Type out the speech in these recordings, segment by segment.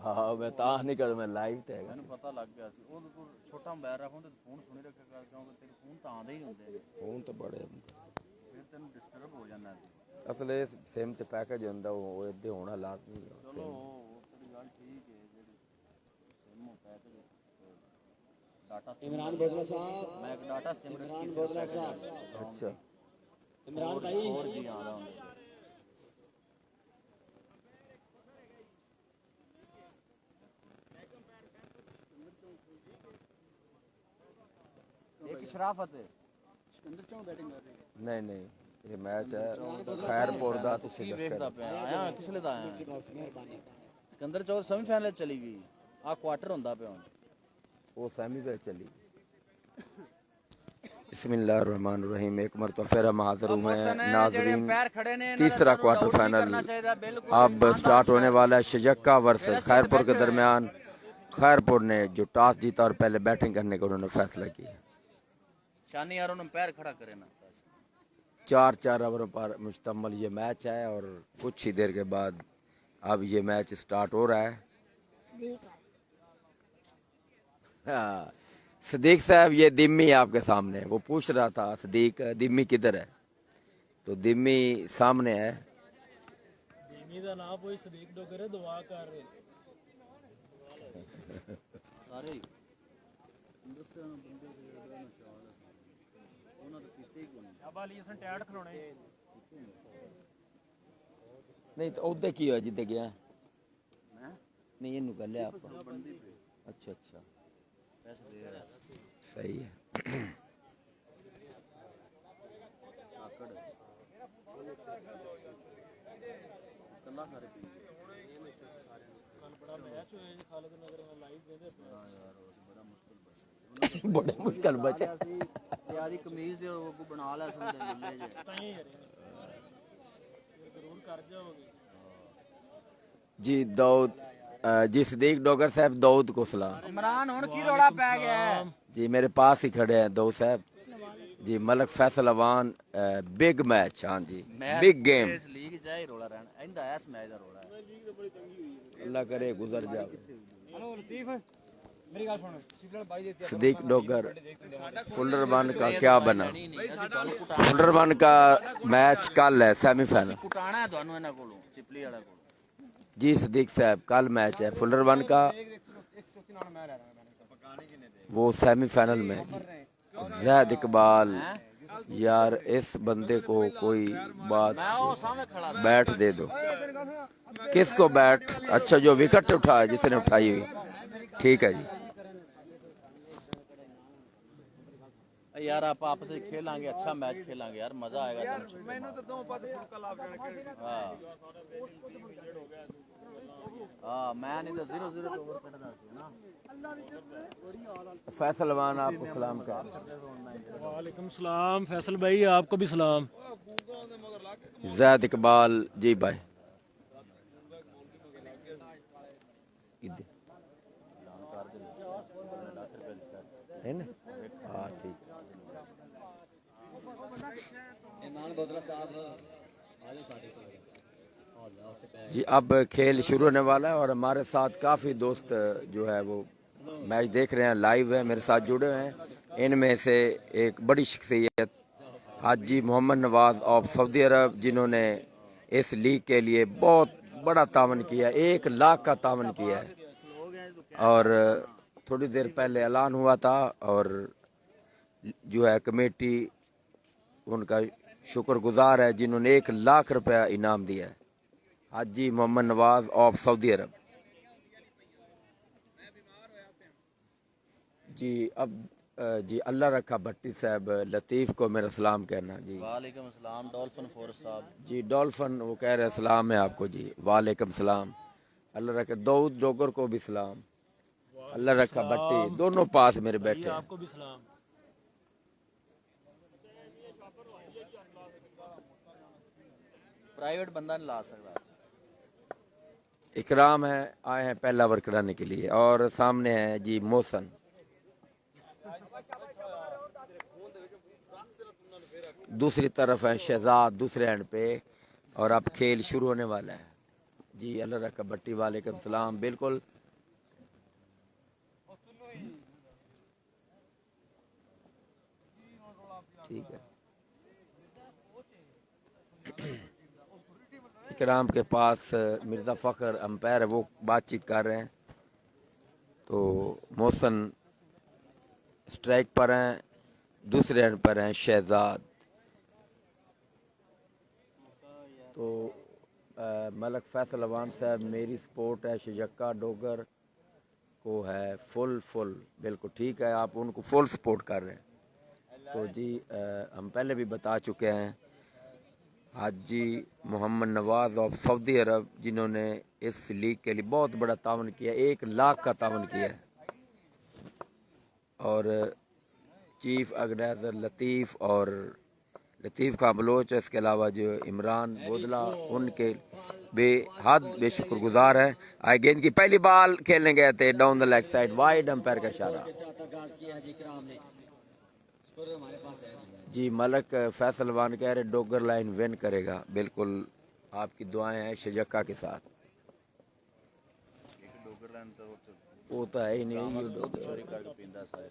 हाँ मैं ਤਾਂ नहीं कर मैं ਲਾਈਵ ਤੇ ਹੈਗਾ ਮੈਨੂੰ ਪਤਾ ਲੱਗ ਗਿਆ ਸੀ। ਉਹ ਤੂੰ ਛੋਟਾ ਮੋਬਾਈਲ ਰੱਖ ਤੇ ਫੋਨ ਸੁਣੀ ਰੱਖਿਆ ਕਰ, ਕਿਉਂਕਿ ਤੇਰੇ ਫੋਨ ਤਾਂ ਆਉਂਦੇ ਹੀ ਹੁੰਦੇ ਨੇ, ਫੋਨ ਤਾਂ ਬੜੇ ਹੁੰਦੇ ਫਿਰ ਤੈਨੂੰ ਡਿਸਟਰਬ ਹੋ ਜਾਂਦਾ। ਅਸਲ ਇਹ ਸਿਮ ਤੇ ਪੈਕੇਜ ਹੁੰਦਾ ਉਹ ਇੱਦੇ ਹੋਣਾ ਲਾਜ਼ਮੀ ਚਲੋ ਉਹ ਤੇਰੀ ਗੱਲ ਠੀਕ ਹੈ, ਜਿਹੜੀ sim package data Imran Bodla साहब, मैं एक डाटा सिम इमरान बोडला साहब, ਅੱਛਾ इमरान भाई 4G आ रहा हूँ। एक शराफत है सिकंदर चौं बैटिंग कर रही है। ਨਹੀਂ ਨਹੀਂ ਇਹ ਮੈਚ ਹੈ ਖੈਰਪੁਰ ਦਾ ਤੇ ਕੀ ਵੇਖਦਾ ਸ਼ਿਕਰ ਪਿਆ ਆਇਆ ਕਿਸ ਲਈ ਦਾ ਆਇਆ मेहरबानी ਸਿਕੰਦਰ ਚੌਂ ਸੈਮੀਫਾਈਨਲ ਚਲੀ ਗਈ, ਆ ਕੁਆਟਰ ਹੁੰਦਾ ਪਿਆ ਹੁਣ। वो सेमी पे चली। बिस्मिल्लाहिर्रहमानिर्रहीम। एक मरतबा फिर हम हाजिर हुए हैं नाज़रीन, तीसरा क्वार्टर फाइनल अब स्टार्ट होने वाला है। शजक्का वर्सेस खैरपुर के दरमियान। खैरपुर ने जो टॉस जीता और पहले बैटिंग करने का उन्होंने फैसला किया। शानी यारों ने पैर खड़ा करे ना, 4 ओवरों पर मुश्तमल ये मैच है और कुछ ही देर के बाद अब ये मैच स्टार्ट हो रहा है। हाँ सदीक साहब ये दिम्मी आपके सामने, वो पूछ रहा था सदीक दिम्मी किधर है, तो दिम्मी सामने है। दिम्मी का नाम कोई सदीक डोगर है, दुआ कर रहे सारे हिंदुस्तान बंदे के चाल ਉਹਨਾਂ ਦੇ ਕੀਤੇ ਹੀ ਕੋਈ शाबा अली हसन टैड खलोने नहीं तो उधर की हो जिद्दे गया ਮੈਂ नहीं इनू कर लिया आप। ਬੰਦੀ ਪਈ अच्छा अच्छा ਪੈਸੇ ਦੇ ਰਿਹਾ सही है। ਆਕੜ ਕੱਲਾ ਸਾਰੇ ਪੀ कल बड़ा मैच होया जी, खालिद नगर में लाइव देंदे पे ਹਾਂ ਯਾਰ ਉਹ ਬੜਾ ਮੁਸ਼ਕਿਲ ਬਚਿਆ बड़े मुश्किल बचे ਸੀ ਤੇ ਆਦੀ ਕਮੀਜ਼ ਦੇ ਉਹ ਬਣਾ ਲਿਆ ਸੀ ਉਹਦੇ ਮੁੱਲੇ ਜੇ ताई यार फिर जरूर कर जाओगे। जी दाऊद जी सदीक डोगर साहब दाऊद को सलाम ਇਮਰਾਨ ਹੁਣ ਕੀ ਰੌਲਾ ਪੈ ਗਿਆ ਹੈ? जी। मेरे पास ही खड़े हैं दाऊद साहब जी। मलक फैसल अवान बिग मैच, हाँ जी बिग गेम। ਇਸ ਲੀਗ ਚਾਹੀ ਰੌਲਾ ਰਹਿਣਾ ਇਹਦਾ ਇਸ ਮੈਚ ਦਾ ਰੌਲਾ ਹੈ। अल्लाह करे गुजर जाए। हेलो लतीफ मेरी गल सुन, सिग्नल भाई देते सदीक डोगर फुलर वन का क्या बना? ਨਹੀਂ ਨਹੀਂ ਅਸੀਂ ਤੁਹਾਨੂੰ ਕੁਟਾਣਾ फुलर वन का मैच कल है सेमीफाइनल। ਕੁਟਾਣਾ ਹੈ ਤੁਹਾਨੂੰ ਇਹਨਾਂ ਕੋਲੋਂ, ਚਿਪਲੀ ਵਾਲਾ ਕੋਲ। जी सदीक साहब कल मैच है फुलर वन का, 134 नाम मैं रह रहा हूं। वो सेमीफाइनल में जी। जैद इकबाल यार इस बंदे को कोई बात ਮੈਂ ਉਹ ਸਾਹਮਣੇ ਖੜਾ ਸੀ। बैट दे दो। किसको बैट? अच्छा जो विकेट उठाया जिसने उठाई हुई, ठीक है जी। यार आप आपस में खेलेंगे, अच्छा मैच खेलेंगे यार, मजा आएगा। मैंने तो दो पद फुलका लाभ जाने हाँ मैं नहीं तो 0-0 तो ओवर कर था ना। फैसल मान आपको सलाम कर। वालेकुम सलाम फैसल भाई, आपको भी सलाम। जैद इकबाल जी भाई इधर है ना? हाँ ठीक। इमरान बोडला साहब आजो साडे जी अब खेल शुरू होने वाला है और हमारे साथ काफ़ी दोस्त जो है वो मैच देख रहे हैं, लाइव है, मेरे साथ जुड़े हुए हैं। इनमें से एक बड़ी शख्सियत हाजी मोहम्मद नवाज ऑफ सऊदी अरब, जिन्होंने इस लीग के लिए बहुत बड़ा तावन किया, 1 लाख का तावन किया है। और थोड़ी देर पहले ऐलान हुआ था और जो है कमेटी उनका शुक्रगुजार है जिन्होंने 1 लाख रुपया इनाम दिया है। हाजी मोहम्मद नवाज ऑफ सऊदी अरब जी। अब जी अल्लाह रखा भट्टी साहब लतीफ़ को मेरा सलाम कहना जी। वालेकुम सलाम डॉल्फिन फोर्स साहब जी डॉल्फिन वो कह रहे हैं सलाम है आपको जी। वालेकुम सलाम। अल्लाह रखा दाऊद डोगर को भी सलाम। अल्लाह रखा भट्टी दोनों पास मेरे बैठे हैं। आपको भी सलाम। प्राइवेट बंदा नहीं ला सकता। इकराम है आए हैं पहला ओवर कराने के लिए और सामने है जी मोहसन। दूसरी तरफ है शहजाद दूसरे एंड पे और अब खेल शुरू होने वाला है। जी अल्लाह रखा भट्टी वालेकुम सलाम। बिल्कुल ठीक है। इकराम के पास मिर्ज़ा फ़खर अंपायर है, वो बातचीत कर रहे हैं। तो मोहसन स्ट्राइक पर हैं, दूसरे रन पर हैं शहजाद। तो मलक फैसल अवान साहब मेरी सपोर्ट है शजक्का डोगर को है फुल बिल्कुल ठीक है, आप उनको फुल सपोर्ट कर रहे हैं। तो जी हम पहले भी बता चुके हैं हाजी मोहम्मद नवाज ऑफ सऊदी अरब, जिन्होंने इस लीग के लिए बहुत बड़ा तावन किया, 1 लाख का तावन किया है। और चीफ ऑर्गेनाइजर लतीफ़ खां बलोच, इसके अलावा जो इमरान बोदला, उनके बेहद बेशुक्रगुजार है। आई गेंद की पहली बॉल खेलने गए थे down the leg side, wide umpire का इशारा। जी मलक फैसल वान कह रहे डोगर लाइन विन करेगा। बिल्कुल आपकी दुआएं हैं शजक्का के साथ। वो तो है ही नहीं चोरी करके पींदा सारे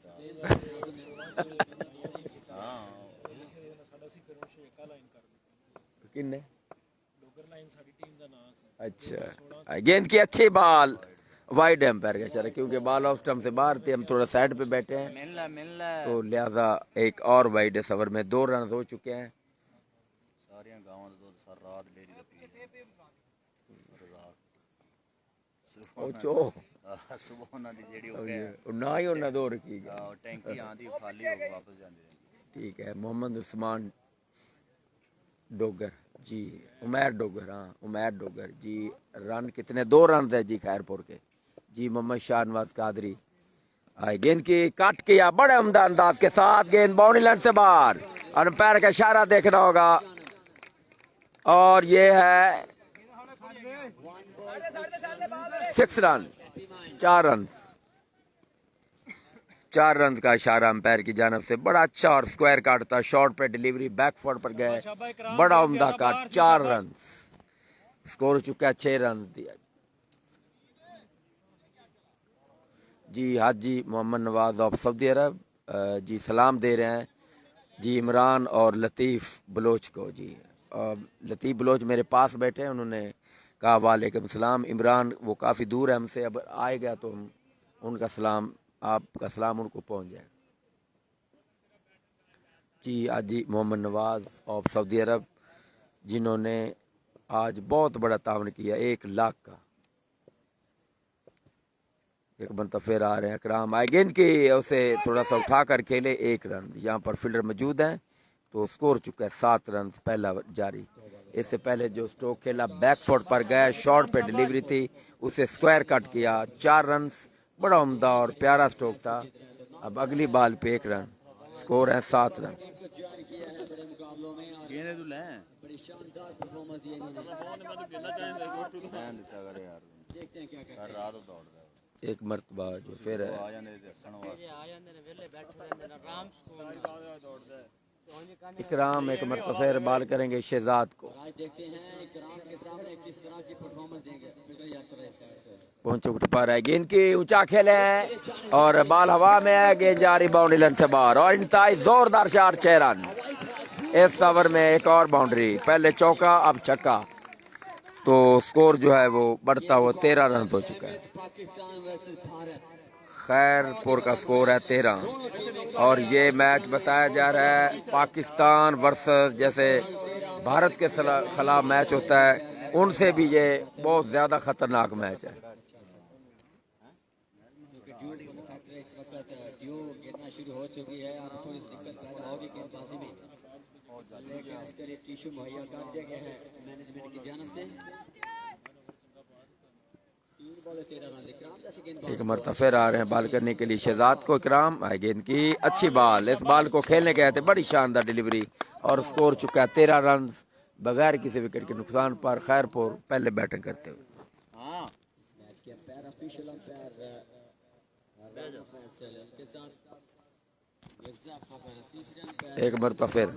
हाँ ਸਾਡਾ ਸੀ ਫਿਰ ਉਹ ਸ਼ੇਕਾ ਲਾਈਨ ਕਰ ਦਿੱਤੀ। किन्ने ਡੋਗਰ ਲਾਈਨ ਸਾਡੀ ਟੀਮ ਦਾ ਨਾਮ ਸੀ। अच्छा गेंद की अच्छी बॉल, वाइड एम्पायर का इशारा, क्योंकि बॉल ऑफ स्टंप से बाहर थे, हम थोड़ा साइड पे बैठे हैं मिलना तो लिहाजा एक और वाइड इस ओवर में 2 रन हो चुके हैं। सारियां गांवां दा दुध सर रात डेरी दा पी ओ चो सुबह उन्हां दी जेड़ी हो गया ना ही उन्हें 2 रखी गया। टैंकी आंदी खाली हो के वापस जांदी रही। ठीक है। मोहम्मद उस्मान डोगर जी, उमैर डोगर, हाँ उमैर डोगर जी। रन कितने? 2 रन है जी खैरपुर के। जी मोहम्मद शाहनवाज कादरी आई गेंद की काट किया बड़े उम्दा अंदाज के साथ, गेंद बाउंड्री लाइन से बाहर, अंपायर का इशारा देखना होगा। और ये है 6 रन, 4 रन का इशारा अंपायर की जानब से। बड़ा अच्छा और स्क्वायर काट था, शॉर्ट पे डिलीवरी, बैकफुट पर गए, बड़ा उम्दा काट, 4 रन। स्कोर हो चुका है 6 रन दिया। जी हाजी मोहम्मद नवाज ऑफ सऊदी अरब जी सलाम दे रहे हैं जी इमरान और लतीफ़ बलोच को। जी लतीफ़ बलोच मेरे पास बैठे हैं, उन्होंने कहा वालेकुम सलाम। इमरान वो काफ़ी दूर है हमसे, अब आएगा तो हम उनका सलाम, आपका सलाम उनको पहुंच जाए। जी हाजी मोहम्मद नवाज ऑफ सऊदी अरब, जिन्होंने आज बहुत बड़ा तावन किया, 1 लाख का। एक बनता फिर आ रहे हैं इकराम, आए गेंद की उसे थोड़ा सा उठा कर खेले, 1 रन। यहाँ पर फील्डर मौजूद हैं तो स्कोर चुका है 7 रन, पहला जारी। इससे पहले जो स्ट्रोक खेला बैकफुट पर गया, शॉर्ट पे डिलीवरी थी, उसे स्क्वायर कट किया, 4 रन। बड़ा उम्दा और प्यारा स्ट्रोक था। अब अगली बॉल पे 1 रन, स्कोर है 7 रन। एक मरतबा जो फिर इकराम एक मरतबा फिर बाल करेंगे शहजाद को। देखते हैं इकराम के सामने किस तरह की परफॉर्मेंस देंगे। पहुंच पा रहा है, गेंद की ऊंचा खेले और बॉल हवा में है, गेंद जारी बाउंड्री लाइन से बाहर। और इंतहाई जोरदार शॉट, 6 रन। इस ओवर में एक और बाउंड्री, पहले चौका अब छक्का, तो स्कोर जो है वो बढ़ता हुआ 13 रन हो चुका है। खैरपुर का स्कोर है 13। और ये मैच बताया जा रहा है पाकिस्तान वर्सेस जैसे भारत के खिलाफ मैच होता है, उनसे भी ये बहुत ज़्यादा खतरनाक मैच है। शुरू हो चुकी है, अब थोड़ी सी दिक्कत पैदा होगी गेंदबाजी में, लेकिन इसके लिए टिश्यू मुहैया कर दिया गया है मैनेजमेंट की जानब से। एक मरतबा फिर आ रहे हैं बाल करने के लिए शहजाद को इकराम, आई गेंद की अच्छी बॉल, इस बॉल को खेलने गए थे, बड़ी शानदार डिलीवरी और स्कोर चुका है 13 रन बगैर किसी विकेट के नुकसान पर। खैरपुर पहले बैटिंग करते हुए। एक मरतबा फिर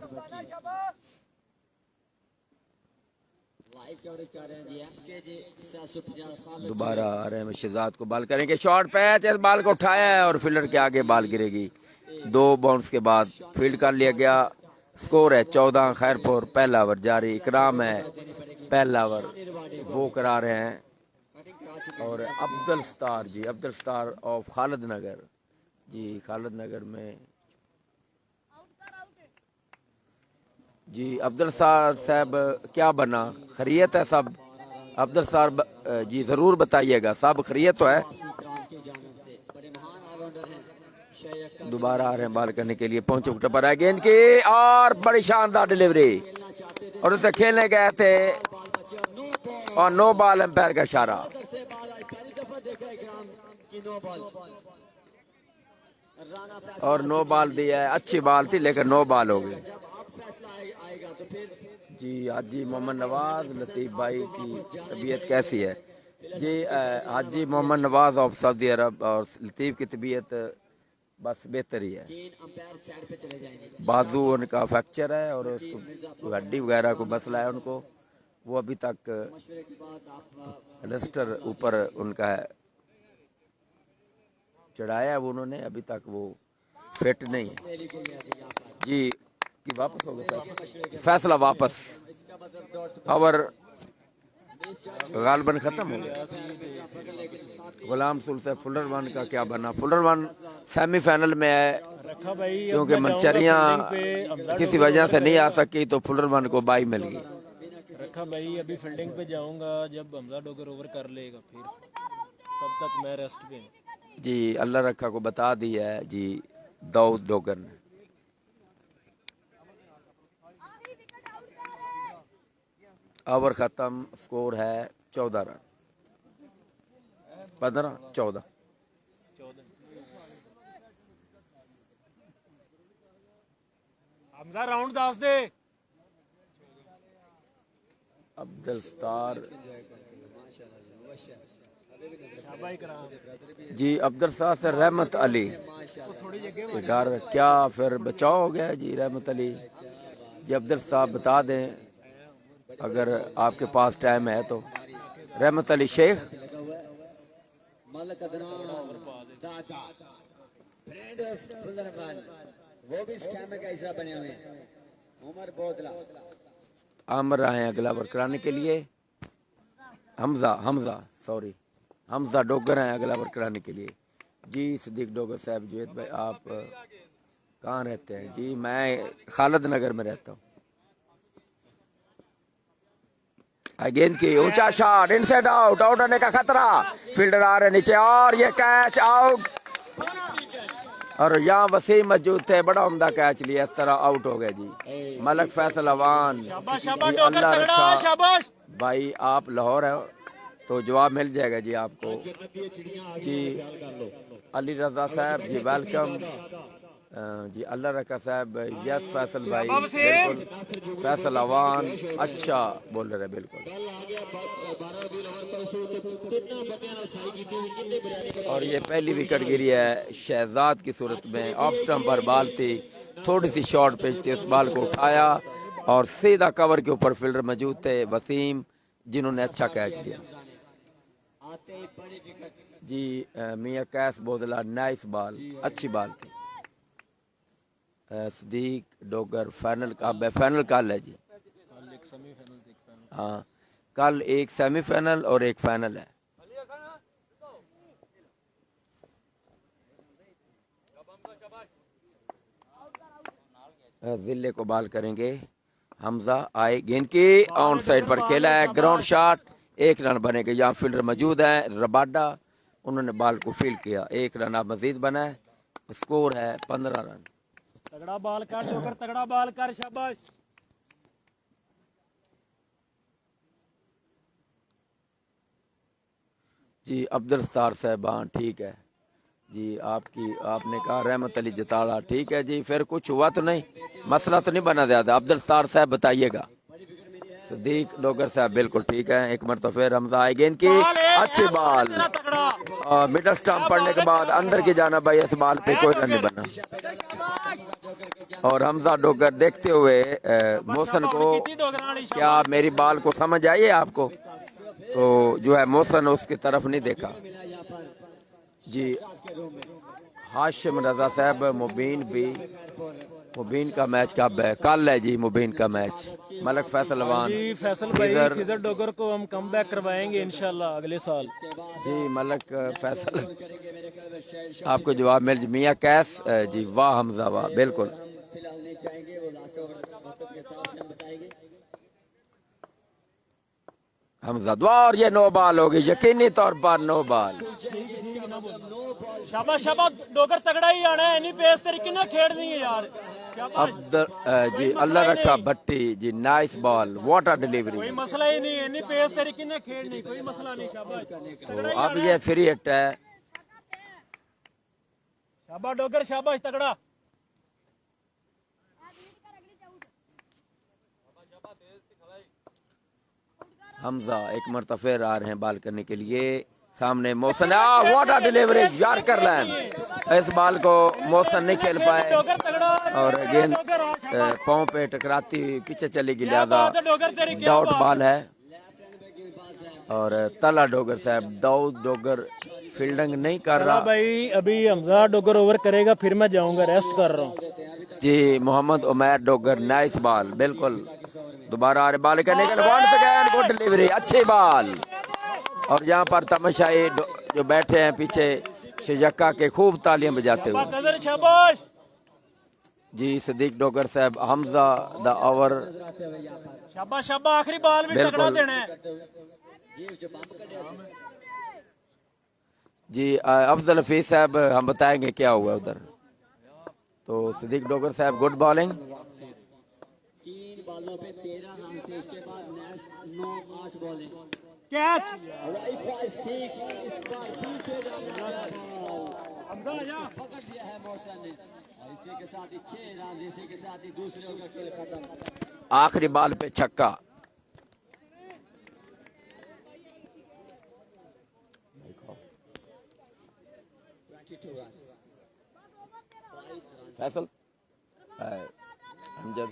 लाइव कवरेज कर रहे हैं जी MKG 750 खालिद दोबारा आ रहे हैं शहजाद को बॉल करेंगे, शॉर्ट पैच, इस बॉल को उठाया है और फील्डर के आगे बॉल गिरेगी। 2 बाउंस के बाद फील्ड कर लिया गया। स्कोर है 14। खैरपुर पहला ओवर जारी, इकराम है पहला ओवर वो करा रहे हैं। कटिंग करा चुके और अब्दुल स्टार जी, अब्दुल स्टार ऑफ खालिद नगर जी, खालिद नगर में जी। अब्दुल स्टार साहब क्या बना, खैरियत है सब? अब्दुल स्टार जी ज़रूर बताइएगा, सब खैरियत तो है? इकराम की जानिब से बड़े महान ऑलराउंडर हैं शेख दोबारा आ रहे हैं बॉल करने के लिए, पहुंचे विकेट पर है गेंद की और बड़ी शानदार डिलीवरी खेलना चाहते थे और उसे खेलने गए थे बॉल बचे और नो बॉल और नो बॉल एम्पायर का इशारा। उधर से बॉल आई पहली दफा देखा इकराम की नो बॉल राना फैसला और नो बॉल दिया है, अच्छी बॉल थी लेकिन नो बॉल हो गई। जब अब फैसला आएगा तो फिर जी हाजी मोहम्मद नवाज लतीफ़ भाई की तबीयत कैसी है जी? हाजी मोहम्मद नवाज ऑफ सऊदी अरब और लतीफ़ की तबीयत बस बेहतर ही है। 3 अंपायर साइड पे चले जाएंगे बाजू उनका फ्रैक्चर है और उसको हड्डी वगैरह को मसला है उनको, वो अभी तक मशवरे के बाद आप रजिस्टर ऊपर उनका है चढ़ाया है वो उन्होंने, अभी तक वो फिट नहीं है डेली को गया जी यहाँ पर जी। कि वापस हो गया फैसला वापस, इसका मतलब डॉट ओवर गालबन खत्म हो गया। पकड़ लेकिन साथ गुलाम सुल से फुलर वन का क्या बना? फुलर वन सेमीफाइनल में है रखा भाई, अब क्योंकि मैं जाऊंगा मंचरियां फील्डिंग पे, हमजा किसी डोगर वजह से ओवर नहीं आ करेगा। सकी तो फुलर वन को बाई मिल गई। रखा भाई, अभी फील्डिंग पे जाऊंगा जब हमजा डोगर ओवर कर लेगा, फिर तब तक मैं रेस्ट पे हूं। जी अल्लाह रखा को बता दिया है जी दाऊद डोगर ने। ओवर खत्म, स्कोर है 14 रन, 15-14। हमजा राउंड 10 दे। अब्दुल स्टार शाबाश करा। जी, अब्दुल स्टार से रहमत अली घर क्या फिर बचाव हो गया जी। रहमत अली जी, अब्दुल साहब बता दें अगर आपके पास टाइम है तो। रहमत अली शेख लगा हुआ है मलक अदनान दादा फ्रेंड ऑफ फुलरमान, वो भी स्कैम का हिस्सा बने हुए हैं। उमर बोतला आमर आए हैं अगला ओवर कराने के लिए। हमजा हमजा डोगर हैं अगला ओवर कराने के लिए। जी सिद्दीक डोगर साहब, जुवेद भाई आप कहाँ रहते हैं? जी मैं खालिद नगर में रहता हूँ। गेंद की ऊंचा शॉट, इनसाइड आउट, आउट होने का खतरा, फील्डर आ रहे नीचे और ये कैच आउट। और यहाँ वसीम मौजूद थे, बड़ा उम्दा कैच लिया, इस तरह आउट हो गए जी। मलक फैसल अवान शाबाश जी, शाबाश डोगर, अल्लाह तगड़ा रखा शाबाश। भाई, आप लाहौर है तो जवाब मिल जाएगा जी आपको। जी अली रजा साहब जी वेलकम जी। अल्लाह रखा साहब, यस फैसल भाई, बिल्कुल फैसल अवान अच्छा बोलर है बिल्कुल। और ये पहली विकेट गिरी है शहजाद की सूरत में, ऑफ स्टंप पर बॉल थी, थोड़ी सी शॉर्ट पिच थी, उस बॉल को उठाया और सीधा कवर के ऊपर फील्डर मौजूद थे वसीम, जिन्होंने अच्छा कैच दिया आते ही बड़ी विकेट जी। मियां कैस बोदला, नाइस बॉल, अच्छी बॉल थी। सदीक डोगर फाइनल कल है जी। कल एक सेमीफाइनल देख फाइनल। हाँ, कल एक सेमीफाइनल और एक फाइनल है। जिले को बॉल करेंगे हमजा, आए गेंद की ऑन साइड पर खेला है, ग्राउंड शॉट, 1 रन बनेगा। यहाँ फील्डर मौजूद है रबाडा, उन्होंने बॉल को फील्ड किया, 1 रन अब मजीद बना है, स्कोर है 15 रन। तगड़ा बाल कर डोगर, तगड़ा बाल कर, शाबाश। जी अब्दुल स्टार साहबान ठीक है जी। आपने कहा रहमत अली जताड़ा, ठीक है जी। फिर कुछ हुआ तो नहीं, मसला तो नहीं बना ज्यादा? अब्दुल स्टार साहब बताइएगा। सदीक डोगर साहब बिल्कुल ठीक है। एक मरतबा फिर हमजा आए, गेंद की अच्छी बॉल और मिडल स्टंप पड़ने के बाद अंदर की जाना भाई, इस बॉल पे कोई रन नहीं बना। और हमजा डोगर देखते हुए मोहसन को, क्या मेरी बाल को समझ आई है आपको? तो जो है मोहसन उसकी तरफ नहीं देखा जी। हाशिम रजा साहब, मुबीन का मैच कब है? कल है जी मुबीन का मैच। मलक फैसल अवान जी फैसल भाई खिजर डोगर को हम कम बैक करवाएंगे इंशाल्लाह अगले साल। जी मलक फैसल आपको जवाब मिल। मियाँ कैस जी, वाह हमजा वाह, बिल्कुल। फिलहाल नहीं चाहेंगे, वो लास्ट ओवर वक्त के हिसाब से हम बताएंगे। हमजा दुआ, और ये नो बॉल होगी यकीनी तौर पर, नो बॉल। शाबाश शाबाश डोगर तगड़ा ही आना है, इन्हीं पेस तरीके ना खेड़नी है यार। जी Allah Rakha Bhatti ji, nice ball, what a delivery. कोई मसला ही नहीं है, इन्हीं पेस तरीके ना खेड़नी, कोई मसला नहीं। शाबाश तो अब ये फ्री हिट है। शाबाश डोगर शाबाश तगड़ा। हमजा एक मरतबा फिर आ रहे हैं बाल करने के लिए। सामने Mohsin, what a delivery, yorker line. इस बॉल को मोहसन नहीं खेल पाए और गेंद पांव पे टकराती हुई पीछे चली गई, लिहाजा डाउट बॉल है। और तला डोगर साहब, दाऊद डोगर फील्डिंग नहीं कर रहा भाई। अभी हमजा डोगर ओवर करेगा, फिर मैं जाऊंगा, रेस्ट कर रहा हूँ जी। मोहम्मद उमैर डोगर, नाइस बॉल, बिल्कुल। दोबारा आ रहे बॉल करने के लिए, गुड डिलीवरी, अच्छी बॉल। और यहाँ पर तमाशाई जो बैठे हैं पीछे शेजक्का के, खूब तालियां बजाते हुए जी। सदीक डोगर साहब, हमजा द ओवर, शाबाश शाबाश, आखिरी बॉल भी तगड़ा देना है जी। अफजल हफीज साहब, हम बताएंगे क्या हुआ उधर। तो सदीक डोगर साहब, गुड बॉलिंग। 3 बॉलों पे 13 रन थे, उसके बाद नेक्स्ट 9-8 बॉलें। कैच इस बार पीछे जाना पकड़ दिया है मोहसन ने, और इसी के साथ ही 6 रन, इसी के साथ ही दूसरे ओवर का खेल खत्म। आखिरी बॉल पे छक्का। फैसल अमजद,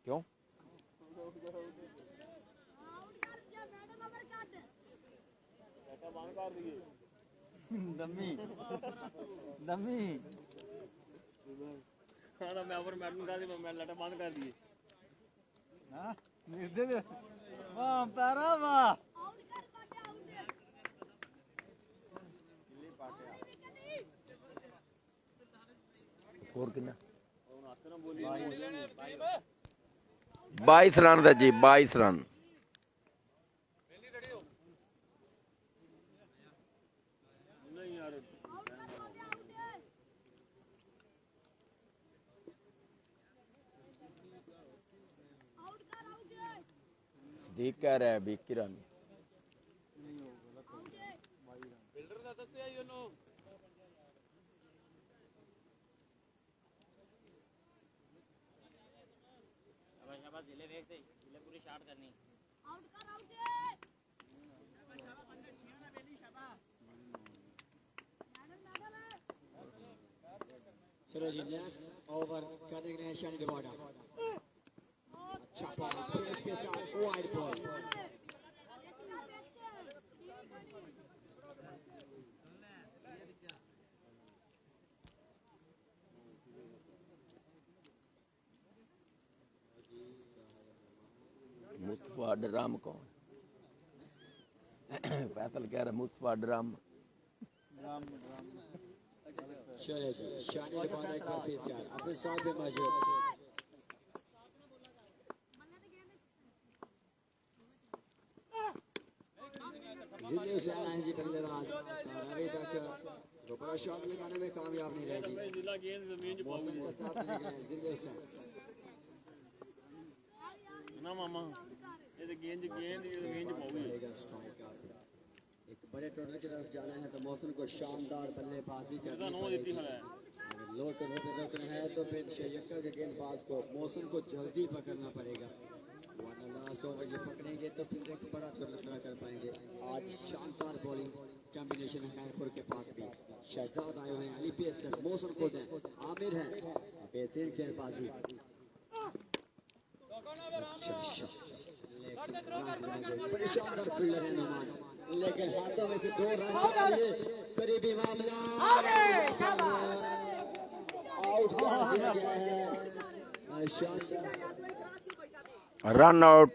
क्यों? दमी दमी मैं ओवर मैडम का दी, मैं लटा बंद कर दिए। हां दे दे, वाह पैरा वाह। स्कोर कितना? 22 रन था जी, 22 रन। देख कह रहा है 21 रन। पूरी शॉट करनी। चलो जी, नेक्स्ट ओवर करने के लिए शनि डिवाडा। अच्छा बॉल, पेस के साथ वाइड बॉल। मुस्तफा ड्राम कौन? फैसल कह रहा मुस्तफा ड्राम। चले जी, शानी डिवाडा एक बार फिर तैयार, अपने साथ में मौजूद। जिले हुसैन आए जी बल्लेबाज, और अभी तक दोबारा शॉट लगाने में कामयाब नहीं रहे जी। मौसम के साथ निकले जिले हुसैन। ना मामा ये तो गेंद रहेगा स्ट्राइक का। एक बड़े टोटल की तरफ जाना है तो मौसम को शानदार बल्लेबाजी करनी पड़ेगी। अगर लो टोटल पे रोकना है तो फिर शेजक्का के गेंदबाज को मौसम को जल्दी पकड़ना पड़ेगा। लास्ट ओवर ये पकड़ेंगे तो फिर एक बड़ा टोटल खड़ा कर पाएंगे। आज शानदार बॉलिंग कॉम्बिनेशन है मैनपुर के पास भी। शहजाद आए हुए हैं, अली पेसर, मौसम खुद है, आमिर है, बेहतरीन गेंदबाजी। बड़े शानदार फील्डर है नुमान, लेकिन हाथों में से 2 रन चाहिए। करीबी मामला आउट कर दिया गया है। शानदार रन आउट।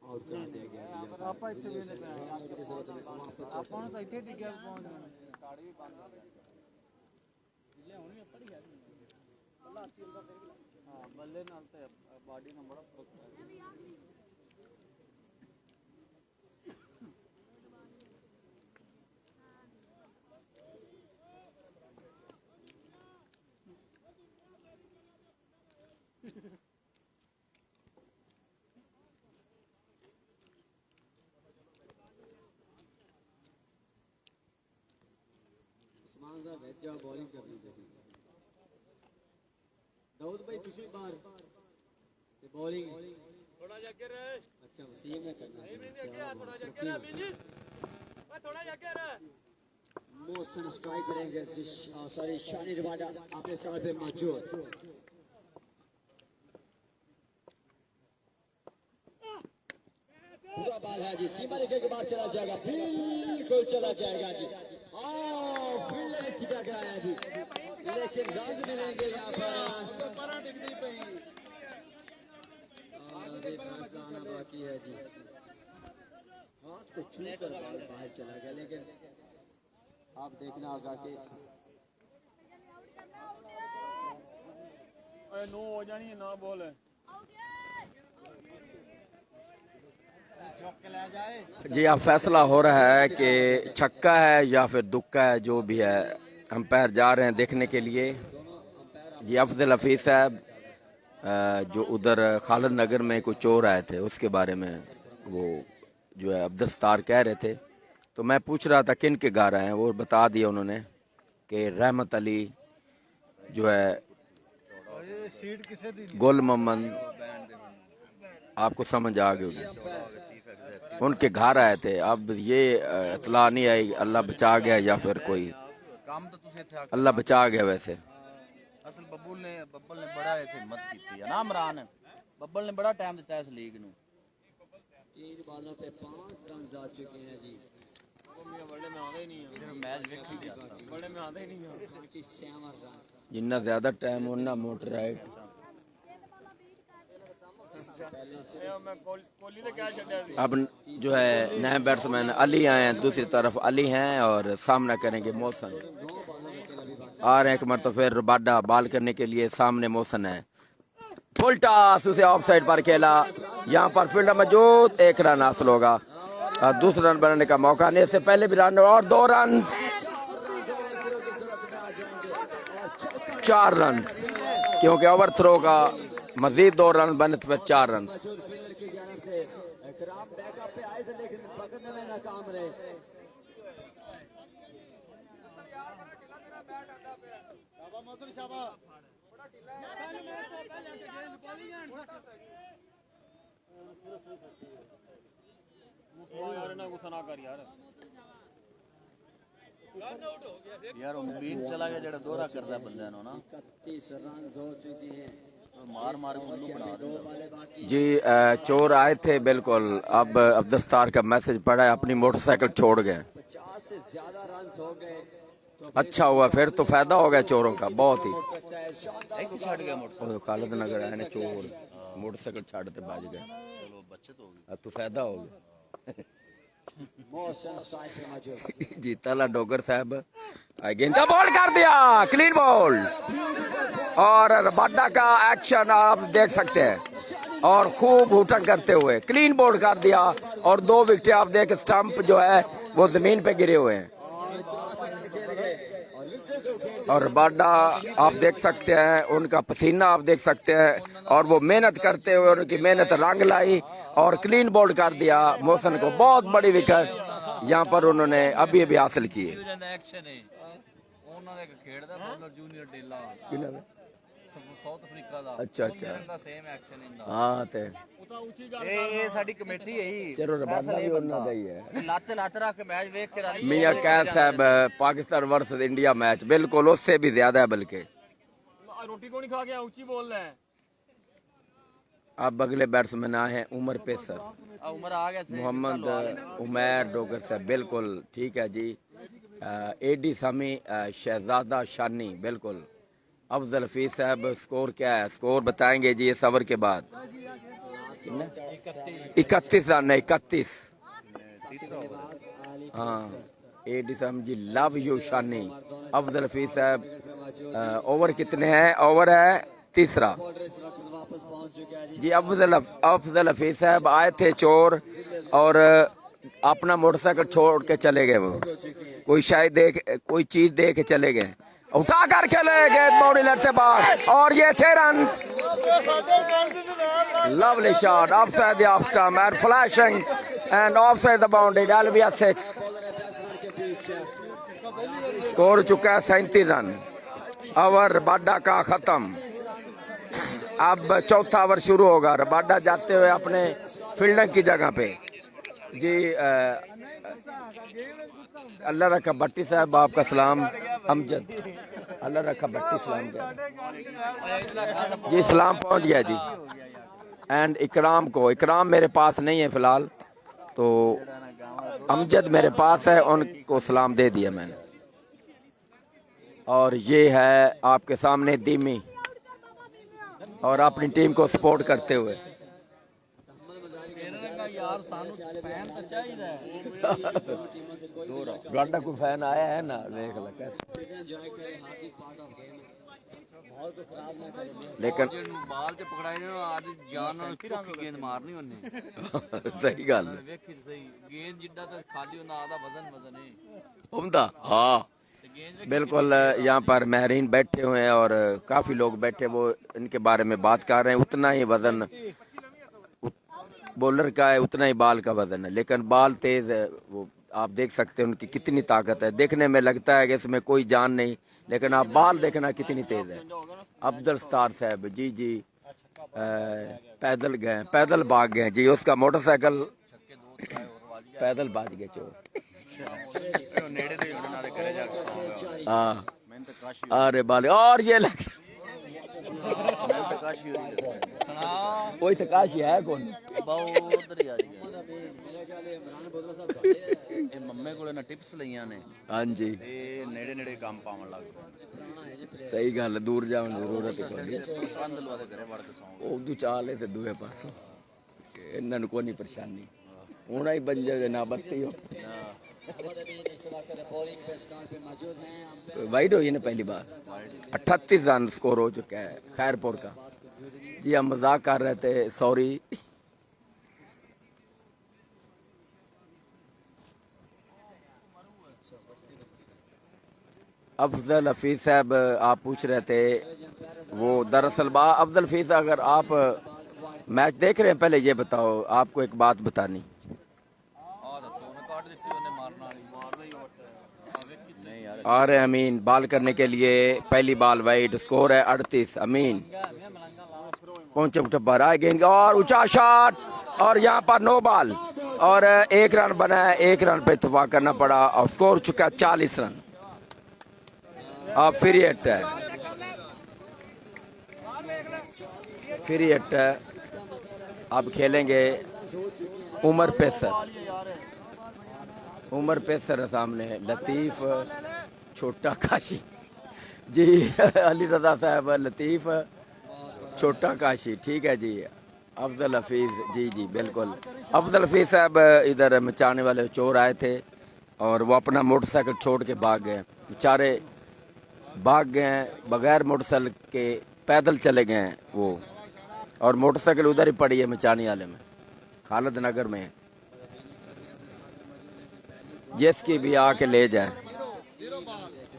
आउट कर दिया गया। ਆਪਾਂ ਇੱਥੇ ਵੀ ਨੇ ਆਪਾਂ ਨੂੰ ਤਾਂ ਇੱਥੇ ਡਿੱਗਿਆ ਪਹੁੰਚ ਜਾਣਾ ਤਾੜੀ ਵੀ ਬੰਦ ਹੋ ਗਿਆ ਜਿੱਲੇ ਹੁਣ ਵੀ ਆਪਾਂ ਹੀ ਗਿਆ ਅੱਲਾ ਅੱਤੀ ਹੁੰਦਾ ਫਿਰ ਹਾਂ ਬੱਲੇ ਨਾਲ ਤੇ ਬਾਡੀ ਨਾਲ ਬੜਾ ਫਰਕ ਹੈ। भेजा बॉलिंग करनी चाहिए। दाऊद भाई पिछली बार बॉलिंग थोड़ा जगे रहे। अच्छा वसीम ने करना है, थोड़ा जगे रहे अभिजीत, थोड़ा जगे रहे। मोशन स्ट्राइक करेंगे, सॉरी शानी रवाडा अपने साथ पे मौजूद। पूरा बाल है जी, सीमा रेखा के बाद चला जाएगा, बिल्कुल चला जाएगा जी। फील्डर ने चिपका कराया जी, लेकिन रन मिलेंगे यहाँ पर। और अभी फैसला आना बाकी है जी। हाथ को छू कर बाल बाहर चला गया, लेकिन आप देखना होगा कि नो हो जानी है ना बॉल है। जी अब फैसला हो रहा है कि छक्का है या फिर दुक्का है, जो भी है। अंपायर जा रहे हैं देखने के लिए। जी अफजल हफीज साहब जो उधर खालिद नगर में कुछ चोर आए थे, उसके बारे में वो जो है अब्दुल सत्तार कह रहे थे, तो मैं पूछ रहा था किन के गा रहे हैं। वो बता दिया उन्होंने कि रहमत अली जो है, गुल मोहम्मद, आपको समझ आ गई होगी, उनके घर आए थे। अब ये इतला नहीं आई अल्लाह बचा गया या फिर कोई काम तो तुसे थे अल्लाह बचा गया। वैसे असल बब्बल ने बड़ा इथे हिम्मत की है ना इमरान। बब्बल ने बड़ा टाइम दिता है इस लीग नु। 3 बालों पे 5 रन आ चुके हैं जी। बड़े में आते ही नहीं है, सिर्फ मैच देख ही गया बड़े में आते ही नहीं है। 7 रन। जितना ज्यादा टाइम उतना मोटर राइट। अब जो है नए बैट्समैन अली आए हैं, दूसरी तरफ अली हैं और सामना करेंगे मोहसन। आ रहे हैं एक मरतबा फिर रबाडा बॉल करने के लिए, सामने मोहसन है। फुल टॉस, उसे ऑफ साइड पर खेला। यहाँ पर फील्डर मौजूद, 1 रन हासिल होगा और दूसरा रन बनाने का मौका नहीं। इससे पहले भी रन और 2 रन, 4 रन, क्योंकि ओवर थ्रो का मजीद 2 रन बने तो 4 रन। यार उम्मीद चला गया जेड़ा दोहरा करदा बंदे नो ना। 31 रन हो चुके हैं। मार मार के उल्लू बना दे। जी चोर आए थे बिल्कुल। अब अब्दुल सत्तार का मैसेज पड़ा है, अपनी मोटरसाइकिल छोड़ गए। 50 से ज्यादा रन हो गए तो अच्छा हुआ, फिर तो फायदा हो गया चोरों का बहुत ही। सकता है शानदार। एक छड़ गया मोटरसाइकिल। खालिद नगर आए ने चोर मोटरसाइकिल छाड़ते भाज गए। चलो बचत हो गई। अब तो फायदा हो गया। मोहसन स्ट्राइक पे मौजूद। जी तला डोगर साहब गेंद का बॉल कर दिया, क्लीन बॉल। और रबाडा का एक्शन आप देख सकते हैं, और खूब हुटन करते हुए क्लीन बॉल कर दिया। और 2 विकेट आप देख, स्टंप जो है वो जमीन पे गिरे हुए हैं। और विकेट को और बाडा आप देख सकते हैं, उनका पसीना आप देख सकते हैं, और वो मेहनत करते हुए उनकी मेहनत रंग लाई और क्लीन बोल्ड कर दिया मोहसन को। बहुत बड़ी विकेट यहाँ पर उन्होंने अभी अभी हासिल की है। ਸਾਊਥ ਅਫਰੀਕਾ ਦਾ अच्छा अच्छा ਦਾ ਸੇਮ ਐਕਸ਼ਨ ਇੰਦਾ हाँ ते ਇਹ ਸਾਡੀ ਕਮੇਟੀ ਹੈ ਹੀ चलो रबाना भी उन्होंने दा ही है। ਲੱਤ ਰੱਖ ਕੇ ਮੈਚ ਵੇਖ ਕੇ ਰਾਜੀ मियां कैद साहब पाकिस्तान वर्सेस इंडिया मैच बिल्कुल उससे भी ज्यादा है, बल्कि रोटी को नहीं खा के ऊंची बोल रहा है। अब अगले बैट्समैन आए हैं उमर पेसर, ਉਮਰ आ गया मोहम्मद उमैर डोगर साहब, बिल्कुल ठीक है जी। एडी समी शहजादा शानी, बिल्कुल। अफजल हफीज साहब, स्कोर क्या है? स्कोर बताएंगे जी इस ओवर के बाद। 31 रन, 31। हाँ, एडी समी जी, लव यू शानी। अफजल हफीज साहब, ओवर कितने हैं? ओवर है तीसरा जी। अफजल हफीज साहब आए थे चोर और अपना मोटरसाइकिल छोड़ के चले गए। वो कोई शायद कोई चीज दे के चले गए, उठा कर खेले गए बाउंड्री लाइन से बाहर, और ये 6 run. Lovely shot offside the off stump and flashing and offside the boundary. that'll be a 6। Score हो चुका है 37 रन। ओवर बाडा का खत्म। अब चौथा ओवर शुरू होगा। रबाडा जाते हुए अपने फील्डिंग की जगह पे जी। अल्लाह रखा भट्टी साहब, आपका सलाम। अमजद, अल्लाह रखा भट्टी सलाम जी। सलाम पहुंच गया जी। एंड इकराम को, इकराम मेरे पास नहीं है फिलहाल, तो अमजद मेरे पास है, उनको सलाम दे दिया मैंने। और ये है आपके सामने दीमी, और अपनी टीम को सपोर्ट करते हुए। गाड़ा को फैन आया है ना, देख लो कैसे। लेकिन ਬਾਲ ਤੇ ਪਕੜਾਈ ਨੇ ਅੱਜ ਜਾਨ ਨਾਲ ਚੁੱਕ ਗੇਂਦ ਮਾਰਨੀ ਉਹਨੇ। सही गल ਵੇਖੀ ਸਹੀ ਗੇਂਦ ਜਿੱਡਾ ਤਾਂ ਖਾਲੀ ਉਹਨਾਂ ਆਦਾ ਵਜ਼ਨ ਹੈ उम्दा। हाँ बिल्कुल। यहाँ पर महरीन बैठे हुए हैं और काफी लोग बैठे, वो इनके बारे में बात कर रहे हैं। उतना ही वजन बॉलर का है, उतना ही बाल का वजन है, लेकिन बाल तेज है। वो आप देख सकते हैं उनकी कितनी ताकत है। देखने में लगता है कि इसमें कोई जान नहीं, लेकिन आप बाल देखना कितनी तेज है। अब्दुल स्टार साहब जी जी पैदल गए, पैदल भाग गए जी। उसका मोटरसाइकिल पैदल भाग गए चोर। हाँ, अरे बाले, और ये लग कोई तकाशी है कौन? ਮੰਮੇ ਕੋਲੇ ਨਾ ਟਿਪਸ ਲਈਆਂ ਨੇ। हाँ जी, ਤੇ ਨੇੜੇ ਨੇੜੇ ਕੰਮ ਪਾਉਣ ਲੱਗ ਪਏ। सही गल, दूर जाने की जरूरत ही कोई। ਕੰਧ ਲਵਾ ਦੇ ਘਰੇ ਵੜ ਕੇ ਸੌਂ। उर्दू चाल है तो दूए पासों इन्होंने कोई नहीं परेशानी होना ही बन जाए ना बत्ती हो। वाइड हुई ना पहली बार। 38 रन स्कोर हो चुका है खैरपुर का जी। हम मजाक कर रहे थे, सॉरी। अफजल हफीज साहब, आप पूछ रहे थे, वो दरअसल अफजल हफीज, अगर आप मैच देख रहे हैं, पहले ये बताओ, आपको एक बात बतानी। और अमीन बॉल करने के लिए पहली बॉल वाइड, स्कोर है 38। अमीन पहुंचे उठब्बर आए गेंद और ऊंचा शॉट, और यहाँ पर नो बॉल, और 1 रन बना है। 1 रन पे इत्तेफाक करना पड़ा, और स्कोर चुका 40 रन। अब फ्री हिट है, फ्री हिट है। अब खेलेंगे उमर पेसर। उमर पेसर सामने लतीफ, छोटा काशी जी। अली रजा साहब, लतीफ, छोटा काशी, ठीक है जी। अफजल हफीज जी जी बिल्कुल। अफजल हफीज साहब इधर मचाने वाले चोर आए थे और वो अपना मोटरसाइकिल छोड़ के भाग गए। बेचारे भाग गए बगैर मोटरसाइकिल के, पैदल चले गए वो, और मोटरसाइकिल उधर ही पड़ी है मचाने वाले में, खालिद नगर में। जिसकी भी आके ले जाए।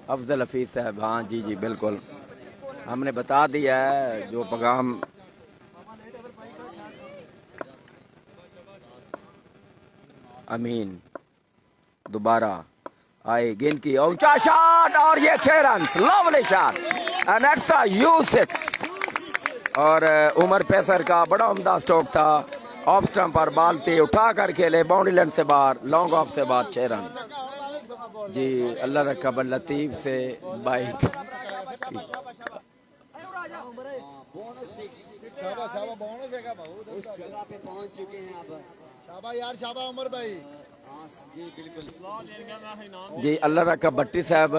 अफजल हफीज साहब, हाँ जी जी बिल्कुल, हमने बता दिया है जो पैगाम। अमीन दोबारा आए, गेंद की ऊंचा शॉट और ये 6 run, lovely shot and that's a U6। और उमर पैसर का बड़ा उम्दा स्ट्रोक था, ऑफ स्टंप पर बाल थी, उठा कर खेले बाउंड्री लाइन से बाहर, लॉन्ग ऑफ से बाहर 6 रन जी। अल्लाह रखा बन लतीफ से बाइक बोनस 6 शाबाश शाबाश, बोनस है बहुत। उस जगह पे पहुंच चुके हैं अब। शाबाश यार, शाबाश उमर भाई। हाँ जी बिल्कुल। जी। अल्लाह रखा भट्टी साहब,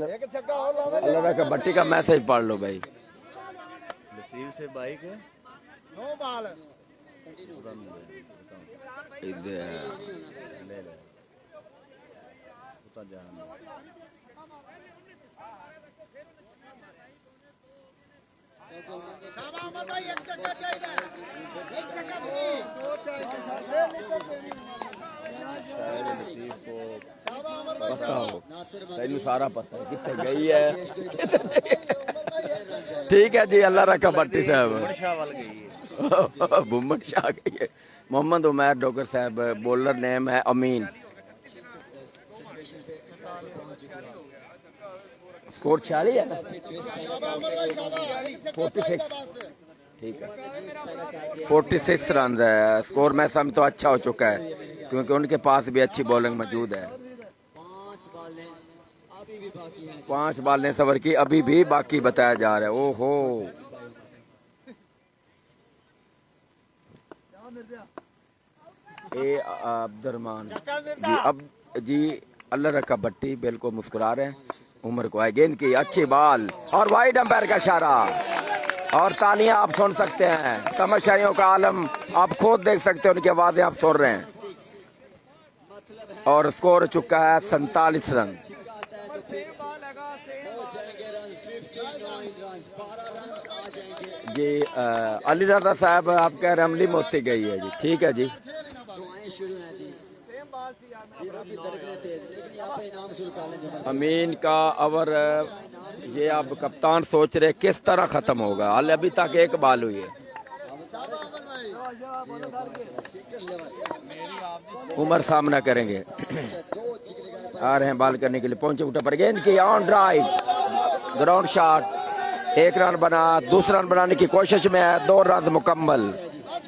एक छक्का और लाओ। अल्लाह रखा भट्टी का मैसेज पढ़ लो भाई। लतीफ से बाइक है, नो बाल इधर ले ले उतर जाना। शाबाश उमर भाई, एक छक्का चाहिए, एक छक्का पता हो, तेन सारा पता है कितने गई है। ठीक है जी। अल्लाह रखा भट्टी साहब, बुम्मन शाह गई है। मोहम्मद उमैर डोगर साहब, बॉलर नेम है अमीन। स्कोर 46 है ना, 46, ठीक है 46 रन है स्कोर। मैं समझ तो अच्छा हो चुका है क्योंकि उनके पास भी अच्छी बॉलिंग मौजूद है। 5 बालें सवर की अभी भी बाकी बताया जा रहा है। ओहो ए अब्दुर्रहमान जी, अब जी अल्लाह रखा भट्टी बिल्कुल मुस्कुरा रहे हैं। उमर को आए, गेंद की अच्छी बॉल और वाइड अंपायर का इशारा और तालियां आप सुन सकते हैं। तमाशाइयों का आलम आप खुद देख सकते हैं, उनकी आवाजें आप सुन रहे हैं। और स्कोर चुका है 47 रन। जी अली रजा साहब, आप कह रहे हैं अमली मोती गई है जी, ठीक है जी। अमीन का ओवर, ये अब कप्तान सोच रहे किस तरह खत्म होगा। हाल अभी तक एक बाल हुई है। उमर सामना करेंगे, आ रहे हैं बाल करने के लिए, पहुंचे उठे पर गेंद की on drive, ground shot, 1 run बना, दूसरा रन बनाने की कोशिश में है। 2 रन मुकम्मल,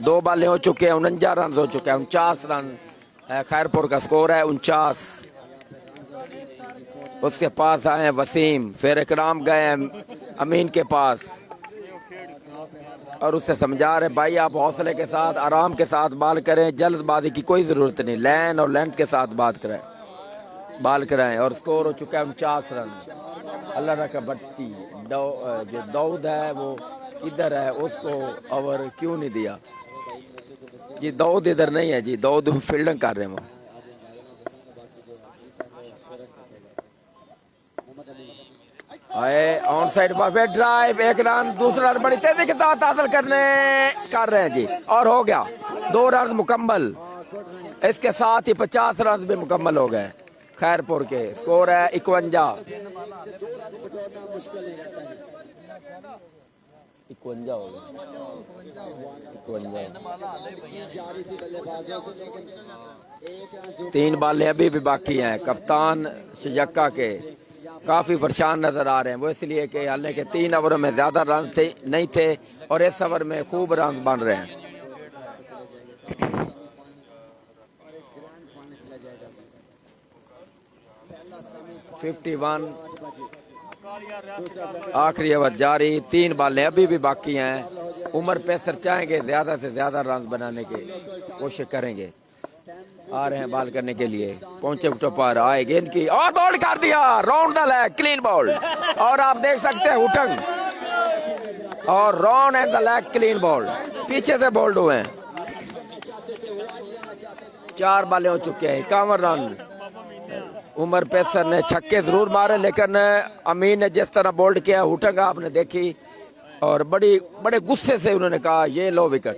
2 बालें हो चुके हैं, 49 रन हो चुके हैं। 49 रन खैरपुर का स्कोर है, 49। उसके पास आए हैं वसीम, फिर इकराम गए हैं अमीन के पास और उससे समझा रहे भाई आप हौसले के साथ आराम के साथ बाल करें, जल्दबाजी की कोई ज़रूरत नहीं, लाइन और लेंथ के साथ बाल कराएं। और स्कोर हो चुका है 49 रन। अल्लाह रखा भट्टी जो दाऊद है वो इधर है, उसको ओवर क्यों नहीं दिया जी? दाऊद इधर नहीं है जी, दाऊद फील्डिंग कर रहे हैं वो। आए ऑन साइड पर ड्राइव, 1 रन, दूसरा रन बड़ी तेजी के साथ हासिल कर रहे हैं जी और हो गया। 2 रन मुकम्मल, इसके साथ ही 50 रन भी मुकम्मल हो गए खैरपुर के। स्कोर है 51 हो गया, 3 बालें अभी भी बाकी हैं। कप्तान शजक्का के काफी परेशान नजर आ रहे हैं, वो इसलिए कि हालांकि 3 ओवरों में ज्यादा रन नहीं थे और इस ओवर में खूब रन बन रहे हैं। 51 आखिरी ओवर जारी, 3 बालें अभी भी बाकी हैं। उमर पेसर चाहेंगे ज्यादा से ज्यादा रन बनाने की कोशिश करेंगे। आ रहे हैं बाल करने के लिए, पहुंचे पर आए, गेंद की और बॉल कर दिया, round the leg, clean ball. और आप देख सकते हैं हुटंग और round and the leg, clean ball, पीछे से बोल्ड हुए हैं। 4 बालें हो चुके हैं, 51 रन। उमर पेसर ने छक्के जरूर मारे लेकिन अमीन ने जिस तरह बोल्ड किया, हुटंग आपने देखी और बड़े गुस्से से उन्होंने कहा ये लो विकेट।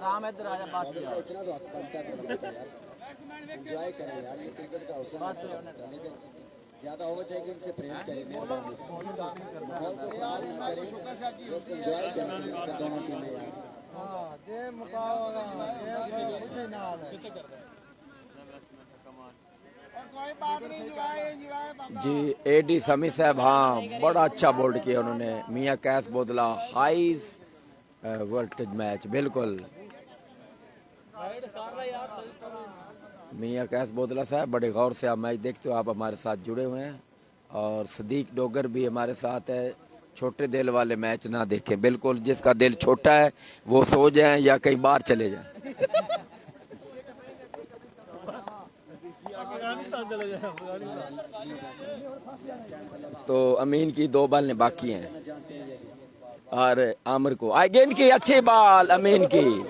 राम इधर आजा बस यार इतना तो हाथ बनता है यार, एंजॉय करें यार, ये क्रिकेट का अवसर है, लेकिन ज्यादा ओवर टेकिंग से परहेज करें, मेहरबानी माहौल को खराब ना करें, जस्ट एंजॉय करें क्रिकेट दोनों टीमें यार। हां दे मुकाबला ये कुछ ना है कोई बात नहीं एंजॉय जी एडी समी साहब, हाँ बड़ा अच्छा बोल्ड किया उन्होंने। मियां कैस बोदला हाई वोल्टेज मैच, बिल्कुल मियां कैस बोदला साहब बड़े गौर से आप मैच देखते हो, आप हमारे साथ जुड़े हुए हैं। और सदीक डोगर भी हमारे साथ है। छोटे दिल वाले मैच ना देखें, बिल्कुल जिसका दिल छोटा है वो सो जाए या कहीं बाहर चले जाए। तो अमीन की 2 बॉलें बाकी हैं और आमिर को आई गेंद की अच्छी बॉल अमीन की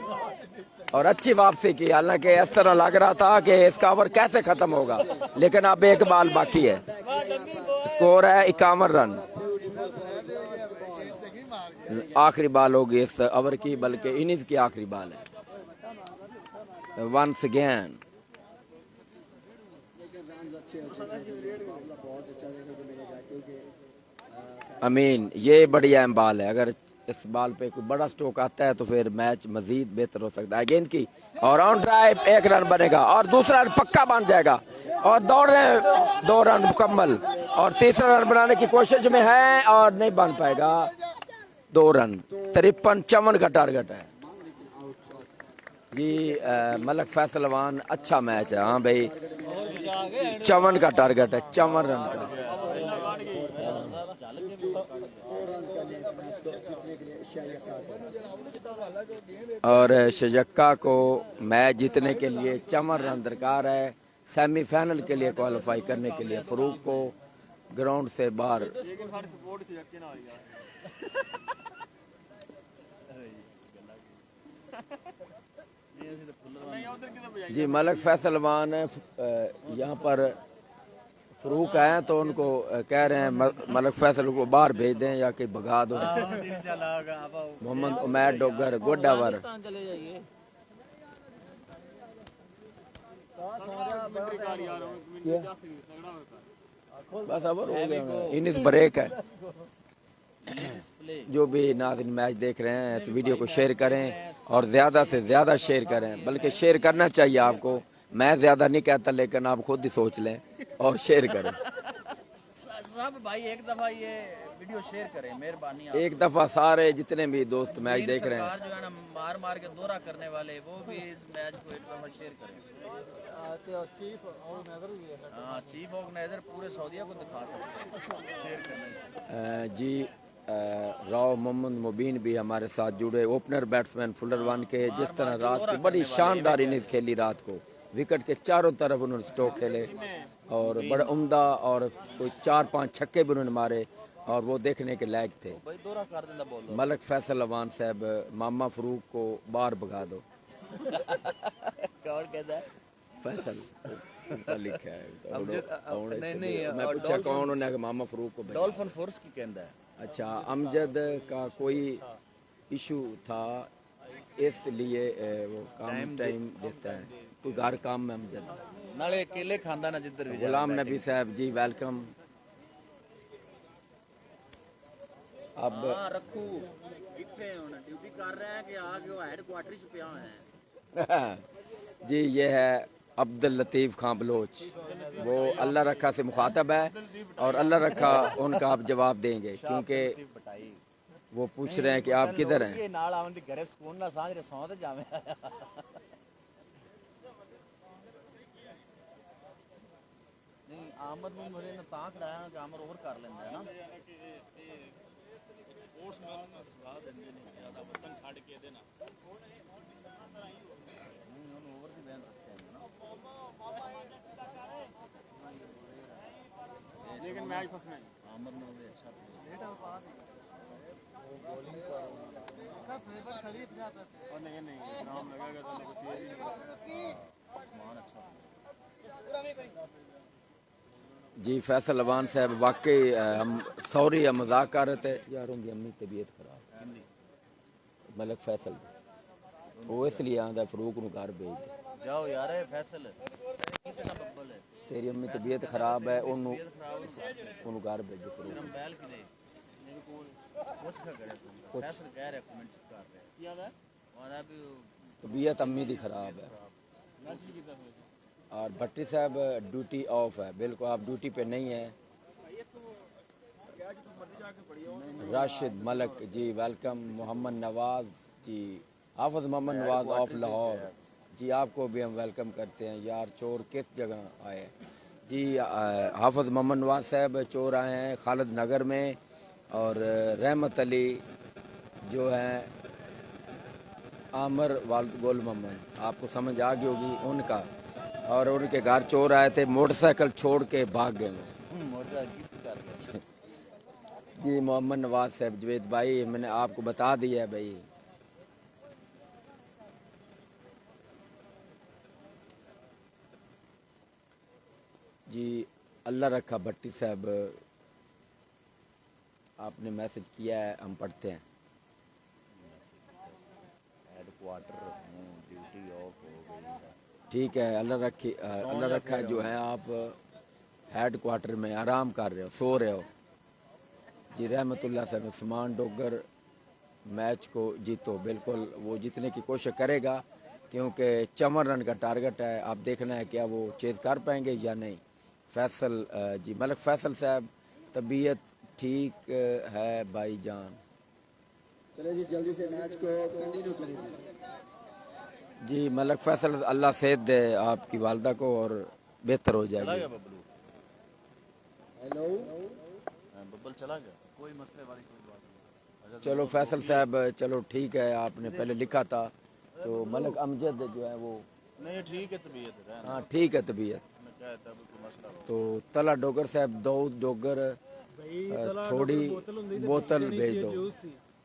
और अच्छी वापसी की। हालांकि इस तरह लग रहा था कि इसका ओवर कैसे खत्म होगा, लेकिन अब 1 बॉल बाकी है। स्कोर है 51 रन। आखिरी बॉल होगी इस ओवर की, बल्कि इनिंग्स की आखिरी बॉल है। वंस अगेन अमीन, ये बढ़िया बॉल है। अगर इस बॉल पे कोई बड़ा स्ट्रोक आता है तो फिर मैच मजीद बेहतर हो सकता है। गेंद की और ऑन ड्राइव 1 रन बनेगा और दूसरा रन पक्का बन जाएगा और दौड़ रहे 2 रन मुकम्मल और तीसरा रन बनाने की कोशिश में है और नहीं बन पाएगा। 2 रन 53-54 का टारगेट है जी। मलक फैसल अवान अच्छा मैच है, हाँ भाई 54 का टारगेट है, 54 रन का। और शजक्का को मैच जीतने के लिए 54 रन दरकार है, सेमीफाइनल के लिए क्वालिफाई करने के लिए। फरूक को ग्राउंड से बाहर जी। मलक फैसल अवान यहाँ पर फरूक आए तो उनको कह रहे हैं मलक फैसल को बाहर भेज दें या कहीं भगा दो। Mohammad Umair Dogar good over. बस ओवर हो गया, इनिंग्स ब्रेक है। जो भी नाज़रीन मैच देख रहे हैं इस वीडियो को शेयर करें और ज़्यादा से ज़्यादा शेयर करें, बल्कि शेयर करना चाहिए आपको। मैं ज़्यादा नहीं कहता, लेकिन आप खुद ही सोच लें और शेयर करें। सब भाई एक दफा ये वीडियो शेयर करें, मेहरबानी। एक दफ़ा सारे जितने भी दोस्त मैच देख रहे हैं, जो है ना मार मार के दौरा करने वाले, वो भी इस मैच को एक दफा शेयर करें। हाँ, चीफ ऑर्गेनाइजर पूरे सऊदीया को दिखा सकते हैं शेयर करने से। जी राव मोहम्मद मुबीन भी हमारे साथ जुड़े, ओपनर बैट्समैन फुलर वन के। जिस तरह रात को बड़ी शानदार इनिंग्स खेली, रात को विकेट के चारों तरफ उन्होंने स्ट्रोक खेले और बड़ा उम्दा, और कोई 4-5 छक्के भी उन्होंने मारे और वो देखने के लायक थे। मलक फैसल अवान साहब, मामा फरूक को बाहर भगा दो। कौन कहता है? फैसल लिखा है। मैं पूछा कौन, उन्होंने मामा फरूक को भेजा। डॉल्फिन फोर्स की कहता है। अच्छा, अमजद का कोई इशू था इसलिए वो काम टाइम देता है, कोई घर काम में अमजद नाले अकेले खांदा ना जिधर भी। गुलाम नबी साहब जी वेलकम। अब रखू इतने ड्यूटी कर रहे हैं कि आगे वो हेडक्वार्टर से पिया है जी। ये है अब्दुल लतीफ़ खां बलोच, वो अल्लाह रखा से मुखातब है और अल्लाह रखा उनका आप जवाब देंगे, क्योंकि वो पूछ रहे हैं कि आप किधर हैं। आमद में मुझे ना ताक रहा है कि आमर ओवर कर लेंदा है ना। स्पोर्ट्स में ना सलाह देंगे नहीं ज्यादा बतन छाड़ के देना। ओवर की बैन रखते हैं ना, लेकिन मैच फंस में आमद ने मुझे अच्छा लेट आ पा दी बॉलिंग का फेवर खड़ी जाता और नहीं नाम लगेगा तो मान अच्छा पूरा में कहीं जी। फैसल अवान साहब वाकई हम सॉरी हम मजाक कर रहे थे यार, उनकी अम्मी तबीयत खराब। मलक फैसल वो इसलिए आंदा फरूक नु घर भेज दे। जाओ यार ए फैसल किसे ना बब्बल है तेरी अम्मी तबीयत खराब है ओनू तबीयत खराब हो ओनू घर भेज दे तेरा फरूक। मोबाइल किदे मेरे को कुछ ना करे फैसल कह रहा कमेंट्स कर रहा है क्या है वाला भी तबीयत अम्मी दी खराब है और भट्टी साहब ड्यूटी ऑफ है, बिल्कुल आप ड्यूटी पे नहीं है। राशिद मलक जी वेलकम। मोहम्मद नवाज जी, हाफिज मोहम्मद नवाज ऑफ लाहौर जी, आपको भी हम वेलकम करते हैं। यार चोर किस जगह आए जी? हाफिज मोहम्मद नवाज साहब चोर आए हैं खालिद नगर में, और रहमत अली जो हैं आमर वालद गोल मोहम्मद, आपको समझ आ गई होगी उनका, और उनके घर चोर आए थे, मोटरसाइकिल छोड़ के भाग गए वो। मोटरसाइकिल गिफ्ट कर रहा है जी मोहम्मद नवाज साहब जवेद भाई मैंने आपको बता दिया है भाई। जी अल्लाह रखा भट्टी साहब, आपने मैसेज किया है, हम पढ़ते हैं। हेडक्वार्टर ड्यूटी ऑफ हो गई है ठीक है, अल्लाह रखा जो है आप हेड क्वार्टर में आराम कर रहे हो, सो रहे हो जी। रहमतुल्लाह साहब उस्मान डोगर मैच को जीतो, बिल्कुल वो जीतने की कोशिश करेगा क्योंकि 54 रन का टारगेट है। आप देखना है क्या वो चेज कर पाएंगे या नहीं। फैसल जी मलक फैसल साहब तबीयत ठीक है भाईजान। चलो जी जल्दी से मैच को कंटिन्यू करें जी। जी मलक फैसल अल्लाह सेहत दे आपकी वालदा को और बेहतर हो चला जाएगी। गया बबलू हेलो बब्बल चला गया कोई मसले वाली कोई बात नहीं चलो फैसल साहब चलो ठीक है, आपने पहले लिखा था तो मलक अमजद जो है वो नहीं ठीक है तबीयत है हाँ ठीक है तबीयत। मैं कहता हूं कोई मसला हो तो तला डोगर साहब दाऊद डोगर थोड़ी बोतल भेज दो,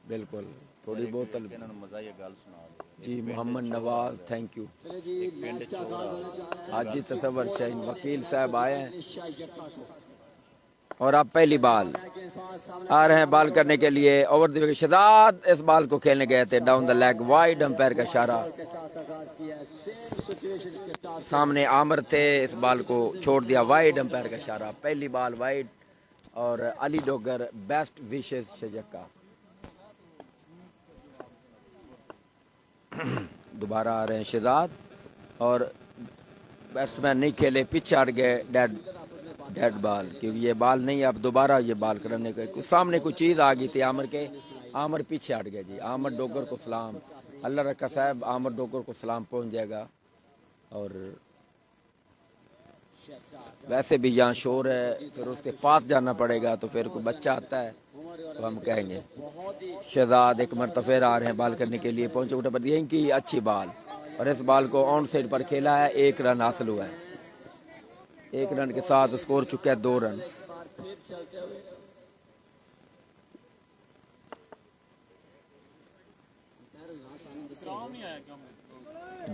बिल्कुल थोड़ी बोतल। इन्होंने मजा ये गल सुना दो जी मोहम्मद नवाज थैंक यू। चलो जी मैच का आगाज होना चाह रहा है। हाजी तसव्वुर शाहीन वकील साहब आए हैं शाह यक्का को और आप पहली बाल के पास सामने आ रहे हैं बाल करने के लिए। ओवर द विकेट शहजाद इस बाल को खेलने गए थे down the leg, wide umpire का इशारा। के साथ आगाज किया है सेम सिचुएशन के साथ सामने आमर थे, इस बाल को छोड़ दिया, वाइड अंपायर का इशारा। पहली बाल वाइड और अली डोगर बेस्ट विशेष शजक्का। दोबारा आ रहे हैं शहजाद और बैट्समैन नहीं खेले, पीछे हट गए, डेड बॉल, क्योंकि ये बॉल नहीं, अब दोबारा ये बॉल करने के कुछ सामने कुछ चीज़ आ गई थी आमर के, आमर पीछे हट गए जी। आमर डोगर को सलाम, अल्लाह रखा साहब आमर डोगर को सलाम पहुंच जाएगा। और वैसे भी यहाँ शोर है, फिर उसके पास जाना पड़ेगा, तो फिर कोई बच्चा आता है तो हम कहेंगे। शहजाद एक मरतबा फिर आ रहे हैं बाल करने के लिए, पहुंचे उठे पर की अच्छी बाल, और इस बाल को ऑन साइड पर खेला है, 1 रन हासिल हुआ है। 1 रन के साथ स्कोर चुका है 2 रन। फिर चलते हुए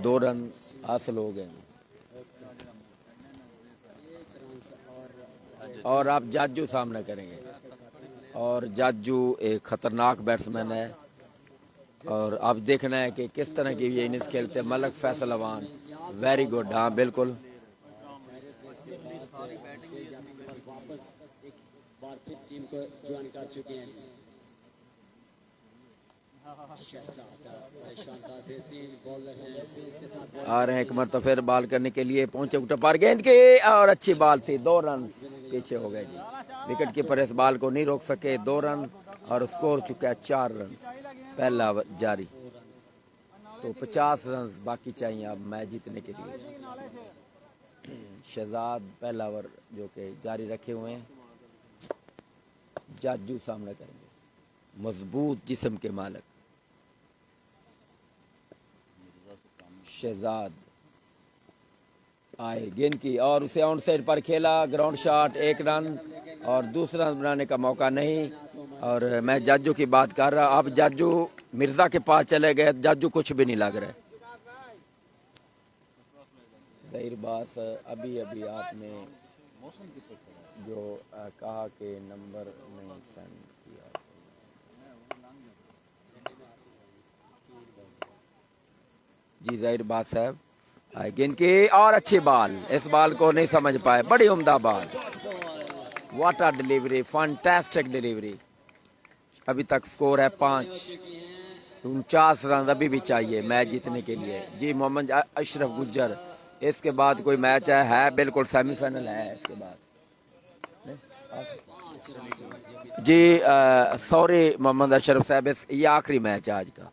2 रन हासिल हो गए। और आप जाजू सामना करेंगे, और जाजू एक खतरनाक बैट्समैन है, और आप देखना है कि किस तरह की ये इनिंग्स खेलते हैं। मलक फैसल अवान वेरी गुड, हाँ बिल्कुल। वापस एक बार फिर टीम को ज्वाइन कर चुके हैं। शानदार बेहतरीन बॉलर हैं, पेस के साथ आ रहे हैं एक मरतबा फिर बॉल करने के लिए, पहुंचे उठे पार गेंद के, और अच्छी बॉल थी, 2 रन पीछे हो गए जी। विकेट कीपर इस बॉल को नहीं रोक सके, 2 रन, और स्कोर चुका है 4 रन, पहला ओवर जारी। तो 50 रन बाकी चाहिए अब मैच जीतने के लिए। शहजाद पहला ओवर जो कि जारी रखे हुए हैं। जाजू सामना करेंगे, मजबूत जिस्म के मालिक शहजाद आए गेंद की, और उसे ऑन साइड पर खेला, ग्राउंड शॉट, 1 रन, और दूसरा रन बनाने का मौका नहीं। और मैं जाजू की बात कर रहा, अब जाजू मिर्जा के पास चले गए, जाजू कुछ भी नहीं लग रहा है। जाहिर बात अभी अभी आपने जो कहा कि नंबर नहीं सेंड किया, 3 जी जाहिर बात साहब गेंद की और अच्छी बॉल, इस बॉल को नहीं समझ पाए, बड़ी उम्दा ball, what a delivery, fantastic delivery. अभी तक स्कोर है 49 रन अभी भी चाहिए मैच जीतने के लिए। जी मोहम्मद अशरफ गुज्जर, इसके बाद कोई मैच है बिल्कुल सेमीफाइनल है इसके बाद। जी सॉरी मोहम्मद अशरफ साहब, ये आखिरी मैच है आज का।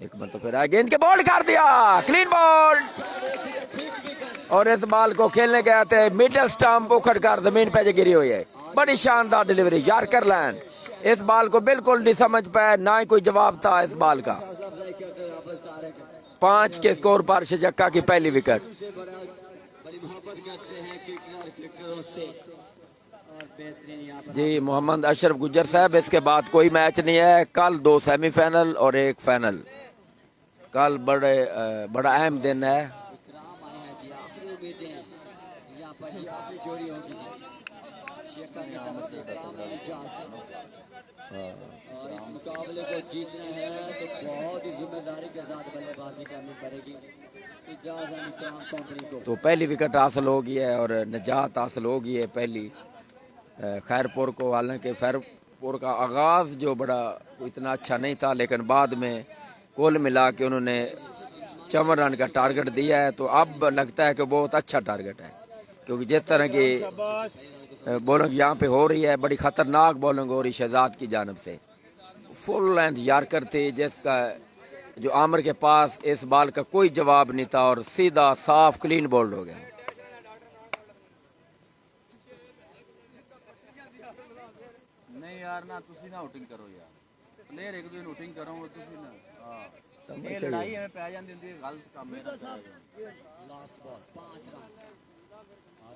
एक बार तो फिर गेंद के बॉल कर दिया, क्लीन बॉल, और इस बॉल को खेलने के आते मिडल स्टंप उखड़ कर जमीन पे गिरी हुई है। बड़ी शानदार डिलीवरी यार्कर लैंड, इस बॉल को बिल्कुल नहीं समझ पाए, ना ही कोई जवाब था इस बॉल का। 5 के स्कोर पर शजक्का की पहली विकेट। जी मोहम्मद अशरफ गुज्जर साहब, इसके बाद कोई मैच नहीं है, कल 2 सेमीफाइनल और 1 फाइनल। कल बड़ा अहम दिन है। और इस मुकाबले को जीतना है तो बहुत ही जिम्मेदारी के साथ बल्लेबाजी करनी पड़ेगी। तो पहली विकेट हासिल हो गई है और निजात हासिल हो गई है पहली खैरपुर को। हालांकि खैरपुर का आगाज़ जो बड़ा इतना अच्छा नहीं था, लेकिन बाद में कुल मिला के उन्होंने 54 रन का टारगेट दिया है, तो अब लगता है कि बहुत अच्छा टारगेट है, क्योंकि जिस तरह की बॉलिंग यहाँ पे हो रही है, बड़ी खतरनाक बॉलिंग हो रही शहजाद की जानब से। फुल लेंथ यार्कर थी जिसका जो आमिर के पास इस बॉल का कोई जवाब नहीं था, और सीधा साफ क्लीन बोल्ड हो गया। नहीं यार ना तुसी ना आउटिंग करो यार, प्लेयर एक दूसरे आउटिंग करो तुसी ना। हां ये लड़ाई हमें पै जाती होंदी है, गलत काम है। लास्ट बॉल 5 रन और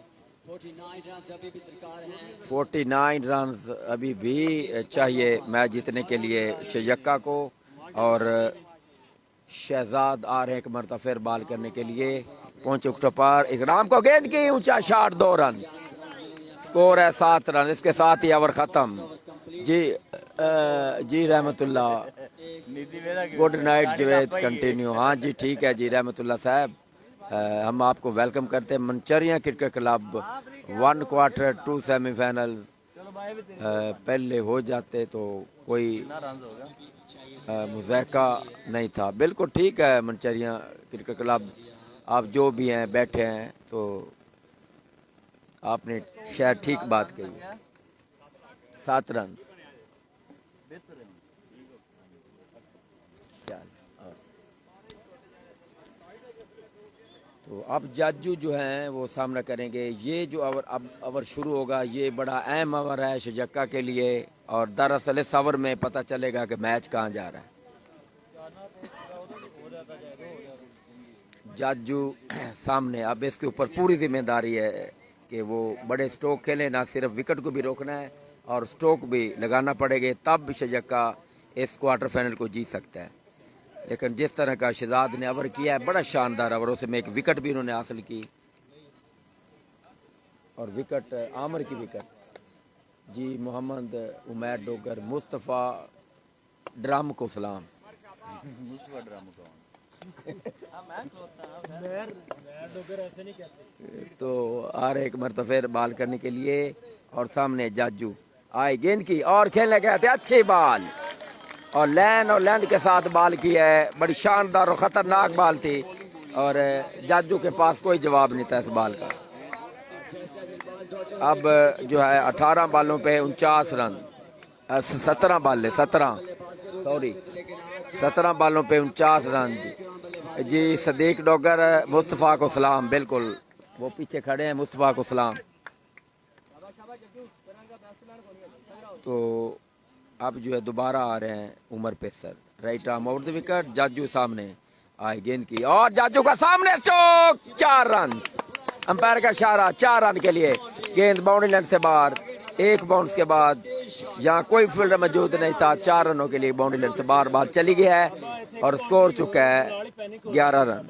49 रन अभी भी दरकार हैं। 49 रन अभी भी चाहिए मैच जीतने के लिए शजक्का को, और शहजाद आ रहे एक मरतबा फिर बॉल करने के लिए पहुंचे उठो पर। इकराम को गेंद की ऊंचा शॉट, 2 रन, स्कोर है 7 रन। इसके साथ ही ओवर खत्म। जी रहमतुल्लाह, गुड नाइट जवेद, कंटिन्यू। हाँ जी ठीक है जी रहमतुल्लाह साहब, हम आपको वेलकम करते हैं। मनचरिया क्रिकेट क्लब 1 क्वार्टर 2 सेमीफाइनल पहले हो जाते तो कोई मुज़ायका नहीं था। बिल्कुल ठीक है मनचरिया क्रिकेट क्लब, आप जो भी हैं बैठे हैं, तो आपने शायद ठीक बात कही। 7 रन तो अब जाजू जो हैं वो सामना करेंगे। ये जो अब ओवर शुरू होगा, ये बड़ा अहम ओवर है शजक्का के लिए, और दरअसल इस ओवर में पता चलेगा कि मैच कहाँ जा रहा है। जाजू सामने, अब इसके ऊपर पूरी जिम्मेदारी है कि वो बड़े स्ट्रोक खेलें, ना सिर्फ विकेट को भी रोकना है और स्ट्रोक भी लगाना पड़ेगा, तब शजक्का इस क्वार्टर फाइनल को जीत सकता है। लेकिन जिस तरह का शहजाद ने ओवर किया है, बड़ा शानदार ओवर, उसमें एक विकेट भी उन्होंने हासिल की, और विकेट आमिर की विकेट। जी मोहम्मद उमैर डोगर, मुस्तफ़ा ड्रम को सलाम। तो आ रहे एक मरतबा फिर बॉल करने के लिए, और सामने जाजू आए गेंद की और खेलने गए थे, अच्छी बॉल और लेंथ के साथ बॉल की है, बड़ी शानदार और ख़तरनाक बॉल थी, और जाजू के पास कोई जवाब नहीं था इस बॉल का। अब जो है 18 बॉलों पे 49 रन, 17 बॉल 17 बॉलों पे 49 रन। जी सदीक डोगर, मुस्तफ़ा को सलाम, बिल्कुल वो पीछे खड़े हैं, मुस्तफ़ा को सलाम। तो अब जो है दोबारा आ रहे हैं Umar pacer, right arm over the wicket. Jaju सामने आए गेंद की, और जाजू का सामने स्ट्रोक, 4 रन, अंपायर का इशारा 4 रन के लिए। गेंद बाउंड्री लाइन से बाहर, 1 बाउंस के बाद, यहाँ कोई फील्डर मौजूद नहीं था, 4 रनों के लिए बाउंड्री लाइन से बाहर बाल चली गई है, और स्कोर चुका है 11 रन।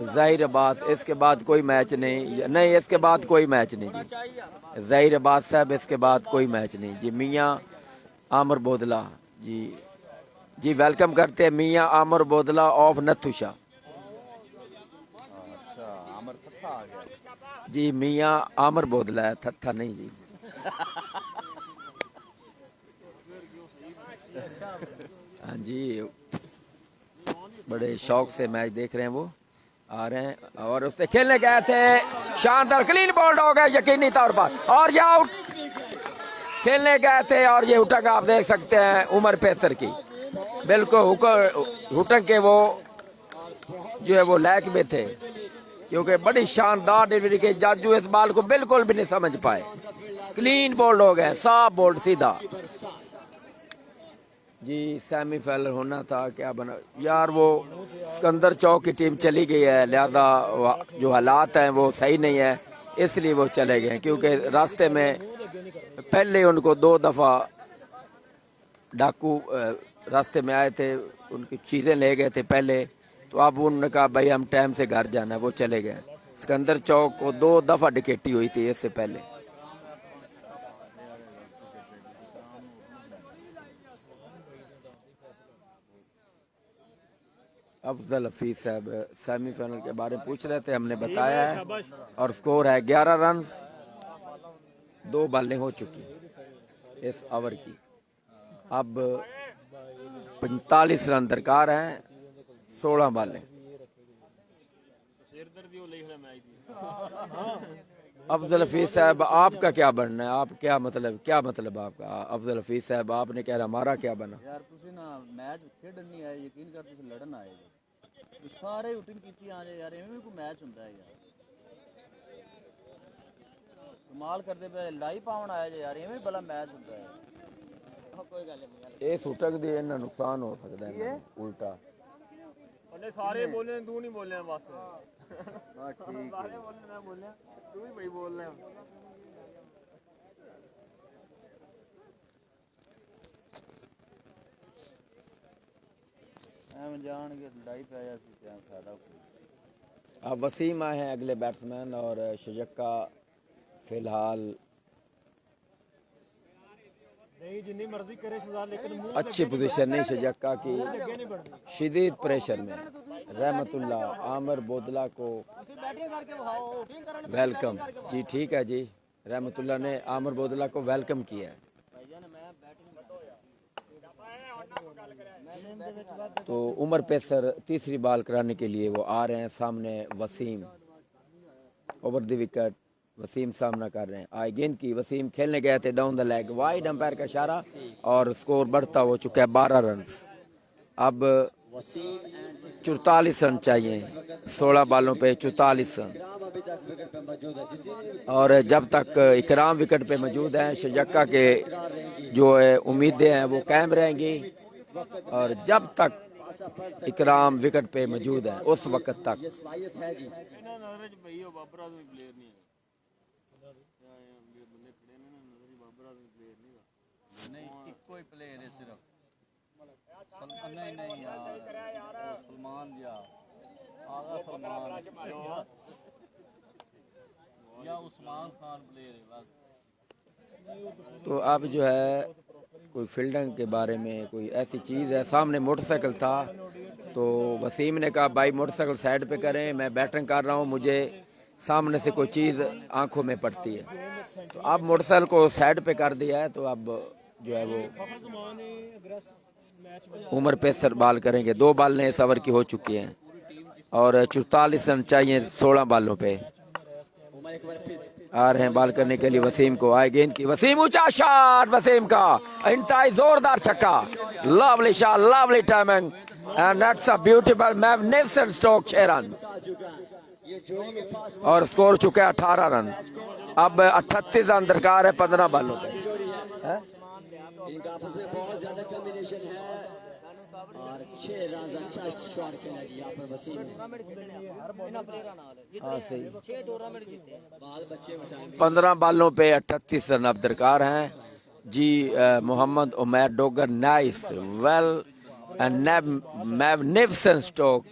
जाहिर बात इसके बाद कोई मैच नहीं, इसके बाद कोई मैच नहीं जी, जाहिर बात साहब, इसके बाद कोई मैच नहीं जी। मियाँ आमिर बोदला जी जी वेलकम करते हैं मियाँ आमर बोदला ऑफ नथुशा। अच्छा आमर थत्था आ गया। जी मियाँ आमर बोदला है, थत्था नहीं जी। हाँ जी, बड़े शौक से मैच देख रहे हैं, वो आ रहे हैं और उससे खेलने गए थे, शानदार क्लीन बॉल्ड हो गया यकीनी तौर पर, और ये आउट। खेलने गए थे और ये हुटक आप देख सकते हैं उमर पेसर की, बिल्कुल हुटक के वो जो है वो लैक में थे, क्योंकि बड़ी शानदार डिलीवरी के जाजू इस बॉल को बिल्कुल भी नहीं समझ पाए। क्लीन बोल्ड हो गए, साफ बोल्ड सीधा जी। सेमीफाइनल होना था, क्या बना यार, वो सिकंदर चौक की टीम चली गई है, लिहाजा जो हालात हैं वो सही नहीं है, इसलिए वो चले गए, क्योंकि रास्ते में पहले उनको 2 दफ़ा डाकू रास्ते में आए थे, उनकी चीज़ें ले गए थे पहले, तो अब उन्होंने कहा भाई हम टाइम से घर जाना है, वो चले गए। सिकंदर चौक को 2 दफ़ा डिकेटी हुई थी इससे पहले। अफजल हफीज साहब सेमीफाइनल के बारे में पूछ रहे थे, हमने बताया है, और स्कोर है 11 रन। 2 बॉलें हो चुकी इस ओवर की, अब 45 रन दरकार हैं, 16 बॉलें। अफजल हफीज साहब आपका क्या बनना है, आप क्या मतलब आपका? अफजल हफीज साहब आपने कह रहा हमारा क्या बना? यार तुसी ना मैच खेडन नहीं आए, यकीन कर तुसी लड़न आए हो, तो सारे हुटिंग कीती आ जाए यार, एवें भी कोई मैच हुंदा है यार, कमाल करदे पे लड़ाई पाउन आए जे यार, एवें भला मैच हुंदा है। कोई गल नहीं, ਇਹ ਸੁਟਕ ਦੇ ਇਹਨਾਂ ਨੁਕਸਾਨ ਹੋ ਸਕਦਾ ਹੈ ਉਲਟਾ। ਉਹਨੇ ਸਾਰੇ ਬੋਲੇ, ਤੂੰ ਨਹੀਂ ਬੋਲਿਆ ਬਸ। हां ठीक है, ਸਾਰੇ ਬੋਲੇ ਮੈਂ ਬੋਲਿਆ, ਤੂੰ ਵੀ ਬਈ ਬੋਲ ਰਿਹਾ। ਐਵੇਂ ਜਾਣ ਕੇ ਲੜਾਈ ਪੈ ਜਾਸੀ ਤੇ ਫਾयदा कोई। अब वसीम आए हैं अगले बैट्समैन, और शजक्का फिलहाल नहीं जितनी मर्जी करे सजा, लेकिन मुंह अच्छी पोजीशन नहीं शजक्का की, शदीद प्रेशर में। रहमतुल्ला आमर बोदला को वेलकम जी, ठीक है जी, रहमतुल्ला ने आमर बोदला को वेलकम किया है। तो उमर पेसर तीसरी बॉल कराने के लिए वो आ रहे हैं, सामने Waseem over the wicket, Waseem सामना कर रहे हैं। आए गेंद की, वसीम खेलने गए थे down the leg, wide umpire का इशारा, और स्कोर बढ़ता हो चुका है 12 रन। अब 44 रन चाहिए, 16 बॉलों पे 44 रन, और जब तक इकराम विकेट पे मौजूद हैं, शजक्का के जो है उम्मीदें हैं वो कायम रहेंगी, और जब तक इकराम विकेट पे मौजूद है उस वक्त तक। नहीं इको ही प्लेयर है सिर्फ, नहीं यार सलमान या आगा सलमान या उस्मान खान प्लेयर है बस। तो अब जो है कोई फील्डिंग के बारे में कोई ऐसी चीज़ है, सामने मोटरसाइकिल था, तो वसीम ने कहा भाई मोटरसाइकिल साइड पे करें, मैं बैटिंग कर रहा हूँ, मुझे सामने से कोई चीज़ आंखों में पड़ती है, तो अब मोटरसाइकिल को साइड पे कर दिया है, तो अब जो है वो उमर पेसर बॉल करेंगे। 2 बॉलें इस ओवर की हो चुकी हैं, और 44 रन चाहिए 16 बॉलों पे। आ रहे हैं बॉल करने के लिए वसीम को, आए गेंद की, वसीम ऊंचा शॉट, वसीम का इंतहाई जोरदार छक्का, lovely shot, lovely timing, and that's a beautiful magnificent stroke, 6 run, और स्कोर चुका है 18 रन। अब 38 रन दरकार है 15 बॉलों पे। इनका आपस में बहुत ज्यादा कॉम्बिनेशन है, और 6 रन अच्छा शॉट खेला जी यहाँ पर वसीम ने। हाँ सही, बाल बच्चे बचाएंगे। 15 बॉलों पे 38 रन अब दरकार हैं जी। Mohammad Umair Dogar, nice, well and magnificent stroke,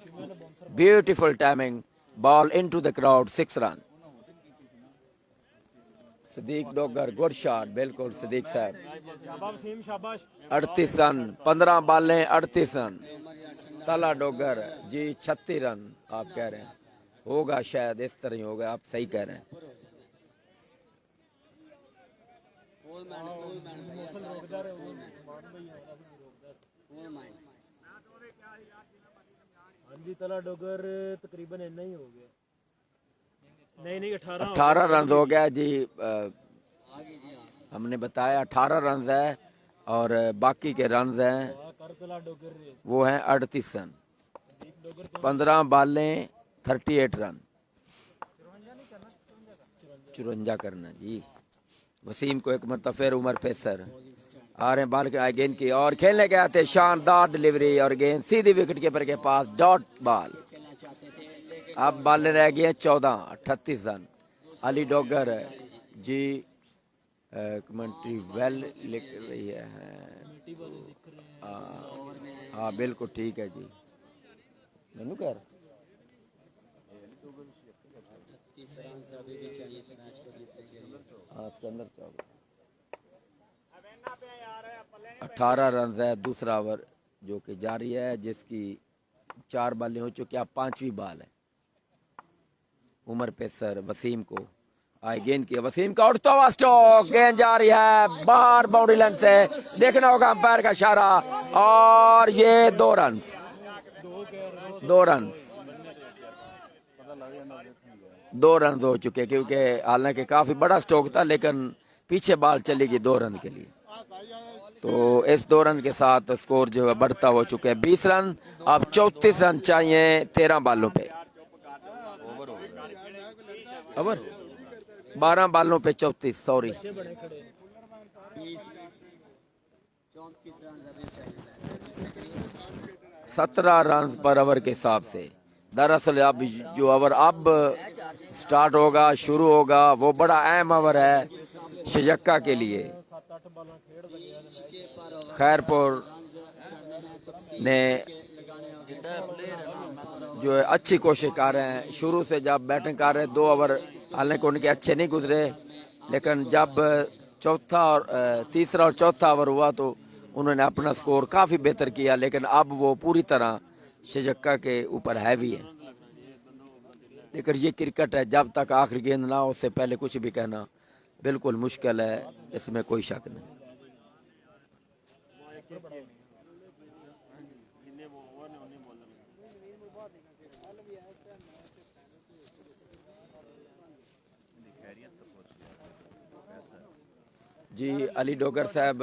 beautiful timing, ball into the crowd, 6 run. Sadiq Dogar good shot, बिल्कुल सदीक साहब। शाबाश वसीम शाबाश। 38 रन, 15 बालें 38 रन। तला डोगर जी 36 रन आप कह रहे हैं, होगा शायद इस तरह ही होगा, आप सही कह रहे हैं। हाँ जी तला डोगर तकरीबन इतना ही हो गया। नहीं 18 रन हो गया जी। हमने बताया 18 रन है और बाकी के रन हैं वो हैं 38 रन। 15 बालें 38 रन, 54 करना जी। वसीम को एक मरतबा फिर उमर पेसर आ रहे हैं बाल के आए गेंद की और खेलने के आते शानदार डिलीवरी और गेंद सीधी विकेट कीपर के पास, डॉट बॉल। अब बाल रह गए 14, 38 रन। अली डोगर जी कमेंट्री वेल लिख रही है। हाँ बिल्कुल ठीक है जी। मैनू कह रहा 18 रन है दूसरा ओवर जो कि जारी है, जिसकी 4 बालें हो चुकी, अब 5वीं बाल है। उमर पेसर वसीम को आए गेंद की, वसीम का उठता हुआ स्ट्रोक, गेंद जा रही है बाहर बाउंड्री लाइन से, देखना होगा अंपायर का इशारा और ये 2 रन हो चुके, क्योंकि हालांकि काफी बड़ा स्ट्रोक था लेकिन पीछे बाल चलेगी 2 रन के लिए। तो इस 2 रन के साथ स्कोर जो है बढ़ता हो चुके हैं 20 रन। अब 34 रन चाहिए 13 बालों पे, ओवर 12 बालों पे 34, सॉरी 17 रन पर ओवर के हिसाब से। दरअसल अब जो ओवर अब स्टार्ट होगा, शुरू होगा, वो बड़ा अहम ओवर है शजक्का के लिए। खैरपुर ने जो है अच्छी कोशिश कर रहे हैं, शुरू से जब बैटिंग कर रहे 2 ओवर हालांकि उनके अच्छे नहीं गुजरे, लेकिन जब तीसरा और चौथा ओवर हुआ तो उन्होंने अपना स्कोर काफ़ी बेहतर किया, लेकिन अब वो पूरी तरह शजक्का के ऊपर हैवी है। लेकिन ये क्रिकेट है, जब तक आखिरी गेंद ना हो उससे पहले कुछ भी कहना बिल्कुल मुश्किल है, इसमें कोई शक नहीं। जी अली डोगर साहब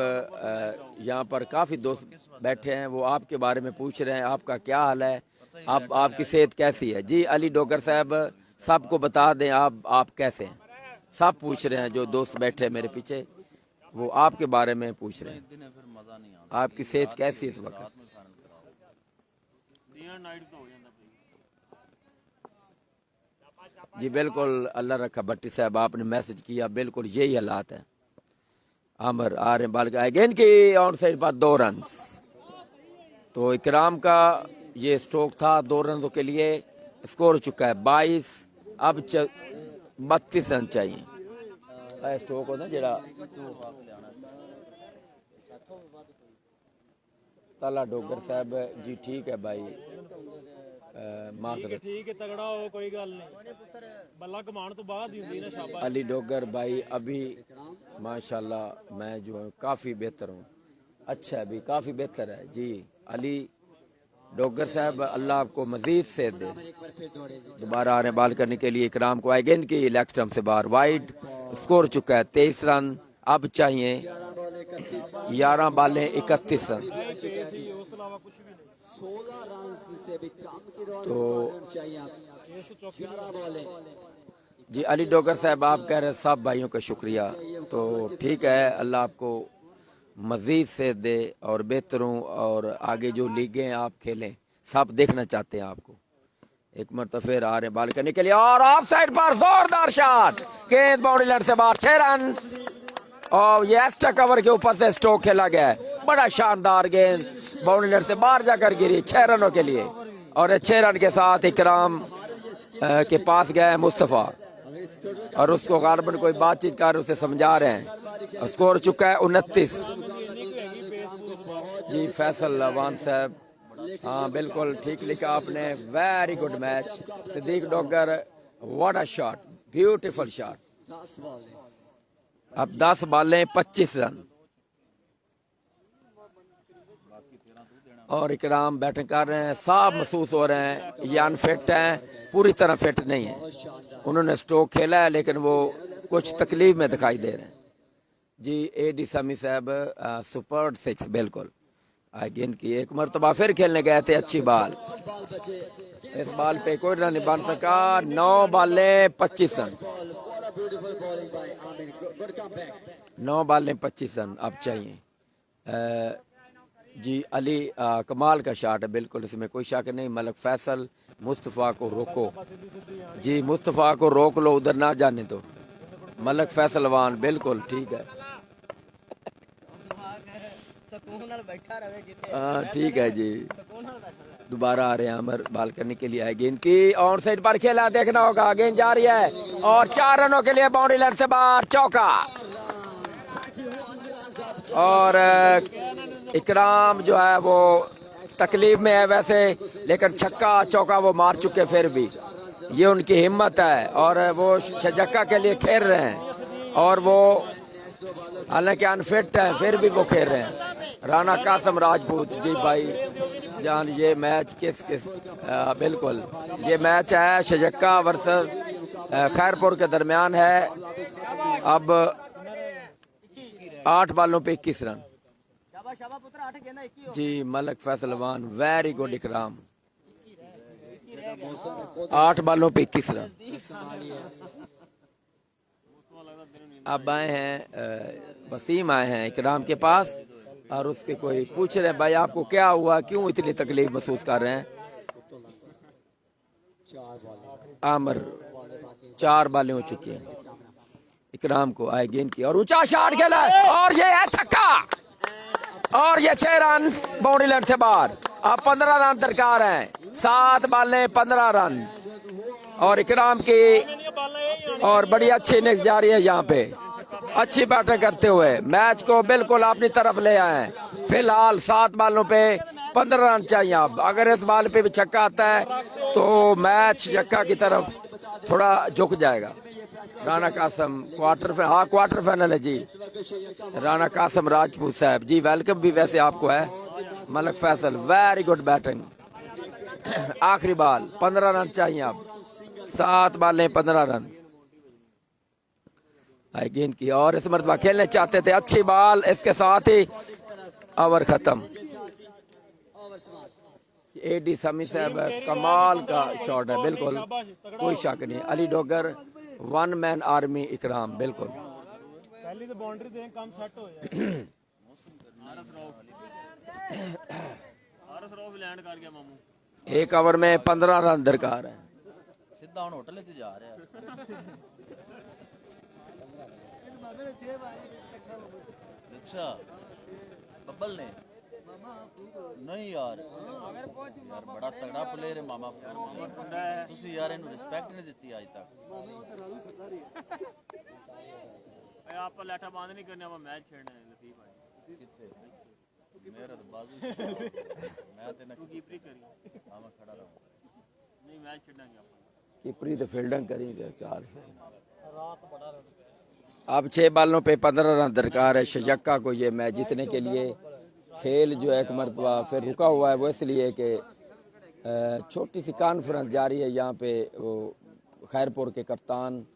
यहाँ पर काफ़ी दोस्त बैठे हैं, वो आपके बारे में पूछ रहे हैं आपका क्या हाल है, आपकी सेहत कैसी है। जी अली डोगर साहब सबको बता दें आप कैसे हैं, सब पूछ रहे हैं, जो दोस्त बैठे हैं मेरे पीछे वो आपके बारे में पूछ रहे हैं, आपकी सेहत कैसी है इस वक्त। जी बिल्कुल अल्लाह रखा भट्टी साहब, आपने मैसेज किया, बिल्कुल यही हालात है। आमर आ रहे बाल का गेंद की ऑन साइड पर 2 रन। तो इकराम का ये स्ट्रोक था 2 रनों के लिए, स्कोर हो चुका है 22। अब 32 रन चाहिए। स्ट्रोक होता जरा तला डोगर साहब जी ठीक है भाई, ठीक है तगड़ा हो कोई गल नहीं, बल्ला कमान तो बाद ही होंदी ना। शाबाश अली डोगर भाई, अभी माशाल्लाह मैं जो हूँ काफ़ी बेहतर हूँ, अच्छा है अभी काफ़ी बेहतर है जी। अली डोगर साहब अल्लाह आपको मजीद से दे। दोबारा आ रहे बाल करने के लिए, इकराम को आए गेंद की लेग स्टंप से बाहर, वाइड। स्कोर चुका है 23 रन। अब चाहिए 11 बालें 31 रन। तो जी अली डोगर साहब आप कह रहे हैं सब भाइयों का शुक्रिया, तो ठीक है अल्लाह आपको मजीद से दे और बेहतर हूँ, और आगे जो लीगें आप खेलें सब देखना चाहते हैं आपको। एक मरतबा फिर आ रहे बाल करने के लिए और ऑफ साइड पर जोरदार शॉट, गेंद बाउंड्री लाइन से बाहर, 6 रन। और ये एक्स्ट्रा कवर के ऊपर से स्ट्रोक खेला गया है, बड़ा शानदार गेंद बाउंड्री लाइन से बाहर जाकर गिरी 6 रनों के लिए। और 6 रन के साथ इकराम के पास गया है मुस्तफ़ा। और उसको गार्बन कोई बातचीत कर उसे समझा रहे हैं। स्कोर चुका है 29। जी फैसल अवान साहब, हाँ बिल्कुल ठीक लिखा आपने, very good match. Siddique Dogar, what a shot, beautiful shot. 10 बॉलें। अब 10 बॉलें 25 रन। और इकराम बैटिंग कर रहे हैं, साफ महसूस हो रहे हैं ये अनफिट हैं, पूरी तरह फिट नहीं है। उन्होंने स्ट्रोक खेला है लेकिन वो कुछ तकलीफ में दिखाई दे रहे हैं। जी एडी समी साहब, सुपर 6 बिल्कुल। गेंद की एक मरतबा फिर खेलने गए थे, अच्छी बॉल, बॉल बचे। इस बॉल पे कोई रन नहीं बन सका। 9 बॉलें 25 run. What a beautiful bowling by Amin. Good comeback. 9 बॉलें 25 run अब चाहिए। जी अली कमाल का शॉट है, बिल्कुल इसमें कोई शक नहीं। मलक फैसल, मुस्तफ़ा को रोको जी, मुस्तफ़ा को रोक लो, उधर ना जाने दो। मलक फैसल वान बिल्कुल ठीक है, हाँ ठीक है जी। दोबारा आ रहे हैं अमर, बाल करने के लिए आए। गेंद की ऑन साइड पर खेला, देखना होगा, गेंद जा रही है और 4 रनों के लिए बाउंड्री लाइन से बाहर, चौका। और इकराम जो है वो तकलीफ में है वैसे, लेकिन छक्का चौका वो मार चुके, फिर भी ये उनकी हिम्मत है और वो शजक्का के लिए खेल रहे हैं। और वो हालांकि अनफिट है फिर भी वो खेल रहे हैं। राणा कासम राजपूत, जी भाई जान, ये मैच किस बिल्कुल ये मैच है शजक्का वर्सेस खैरपुर के दरमियान है। अब 8 बॉलों पे 21 रन। जी मलक फैसलवान, वेरी गुड इकराम, 8 बॉलों पे 21 रन। अब आए हैं वसीम, आए हैं इकराम के पास और उसके कोई पूछ रहे हैं भाई आपको क्या हुआ, क्यों इतनी तकलीफ महसूस कर रहे हैं। आमर 4 बॉलें हो चुकी हैं, इकराम को आए गेंद की और ऊंचा शॉट खेला और ये है छक्का और ये 6 रन बाउंड्री लाइन से बाहर। अब 15 रन दरकार हैं, 7 बॉलें 15 रन और इकराम की और बड़ी अच्छी इनिंग्स जारी है यहाँ पे, अच्छी बैटिंग करते हुए मैच को बिल्कुल अपनी तरफ ले आए। फिलहाल 7 बॉलों पे 15 रन चाहिए। अब अगर इस बॉल पे भी छक्का आता है तो मैच छक्का की तरफ थोड़ा झुक जाएगा। राणा कासम क्वार्टर फाइनल है जी। राणा कासम राजपूत साहब जी वेलकम भी वैसे आपको है। Malak Faisal, very good batting. आखिरी बॉल, 15 रन चाहिए अब, 7 बॉलें 15 रन। गेंद की और इस मरतबा खेलने चाहते थे, अच्छी बॉल, इसके साथ ही ओवर खत्म। एडी समी साहब कमाल का शॉट है, बिल्कुल कोई शक नहीं। अली डोगर, 1 मैन आर्मी इकराम, बिल्कुल पहली तो बाउंड्री दें, काम सेट हो जाए। आरस रॉफ लैंड कर गया मामू। 1 ओवर में 15 रन दरकार है। सीधा हुण होटल च जा रहा है। अच्छा बब्बल ने नहीं यार बड़ा तगड़ा प्लेयर है मामा। तुसी यार इन्हू रिस्पेक्ट नहीं दी आज तक। आप लैठा बंद नहीं करने, आप मैच छेड़ना है लतीफ भाई। किथे मेरा तो बाजू मैं ते तू कीपरी करी, मामा खड़ा रहा नहीं मैच छेड़ेंगे आप। कीपरी तो फील्डिंग करी 4 से। अब 6 बॉलों पे 15 रन दरकार है शजक्का को ये मैच जीतने के लिए। खेल जो है एक मरतबा फिर रुका हुआ है, वो इसलिए कि छोटी सी कॉन्फ्रेंस जारी है यहाँ पे। वो खैरपुर के कप्तान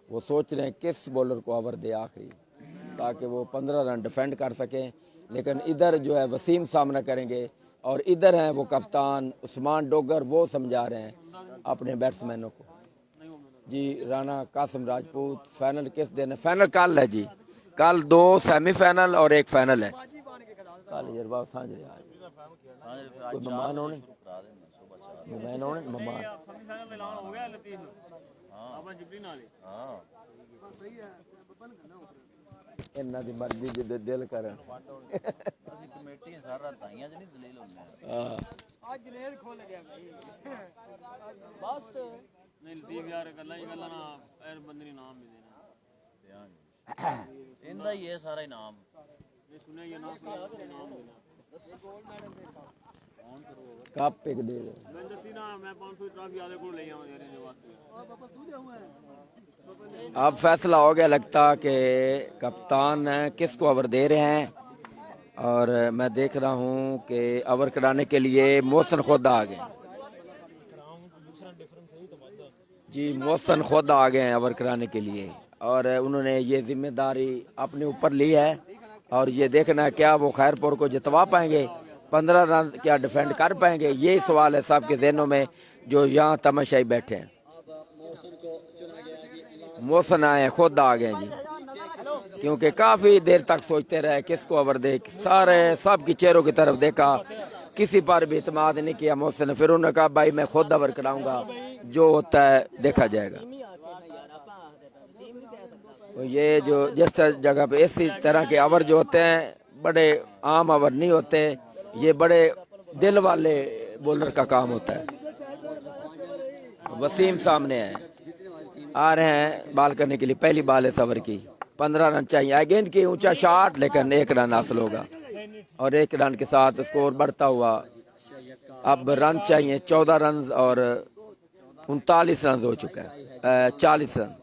वो सोच रहे हैं किस बॉलर को ओवर दे आखिरी, ताकि वो 15 रन डिफेंड कर सकें। लेकिन इधर जो है वसीम सामना करेंगे और इधर हैं वो कप्तान उस्मान डोगर, वो समझा रहे हैं अपने बैट्समैनों को। जी राणा कासम राजपूत, फाइनल किस दिन है? फाइनल कल है जी, कल 2 सेमीफाइनल और 1 फाइनल है। कल जरबा सांझ रहे आज कोई मेहमान होने, मेहमान होने मेहमान सेमीफाइनल ऐलान हो गया लतीफ। हां अपन जिबरी नाल हां सही है, बब्बन करना इन्ना दी मर्जी जिदे दिल करन। ਅਸੀਂ ਕਮੇਟੀਆਂ ਸਾਰਾ ਤਾਈਆਂ ਚ ਨਹੀਂ ਜ਼ਲੀਲ ਹੁੰਦੇ। आज जनेर खोल गया भाई बस नहीं लतीफ यार गल्ला ना एर बंदे ने नाम भी देना इंदा ही है सारा इनाम ये सुने ये नाम देना कप एक दे दो मैं दसी ना मैं 500 ट्रॉफी आले को ले आऊं यार इनके वास्ते अब फैसला हो गया लगता कि कप्तान किसको ओवर दे रहे हैं और मैं देख रहा हूं कि ओवर कराने के लिए मोहसिन खुद आ गए जी। मोहसिन खुद आ गए हैं ओवर कराने के लिए और उन्होंने ये जिम्मेदारी अपने ऊपर ली है और ये देखना है क्या वो खैरपुर को जितवा पाएंगे, 15 रन क्या डिफेंड कर पाएंगे, यही सवाल है सबके जहनों में जो यहाँ तमाशाई बैठे हैं। मोहसिन आए खुद आ गए जी, क्योंकि काफी देर तक सोचते रहे किसको ओवर दे, सारे सबकी चेहरों की तरफ देखा, किसी पर भी इत्मीनान नहीं किया मोहसिन। फिर उन्होंने कहा भाई मैं खुद ओवर कराऊंगा, जो होता है देखा जाएगा। तो ये जो जिस जगह पे इसी तरह के ओवर जो होते हैं बड़े आम ओवर नहीं होते, ये बड़े दिल वाले बॉलर का काम होता है। वसीम सामने है, आ रहे हैं बाल करने के लिए, पहली बाल है सवर की, 15 रन चाहिए। गेंद की ऊंचा शॉट लेकिन 1 रन हासिल होगा और 1 रन के साथ स्कोर बढ़ता हुआ अब रन चाहिए 14 रन और 39 रन हो चुका है, 40 रन।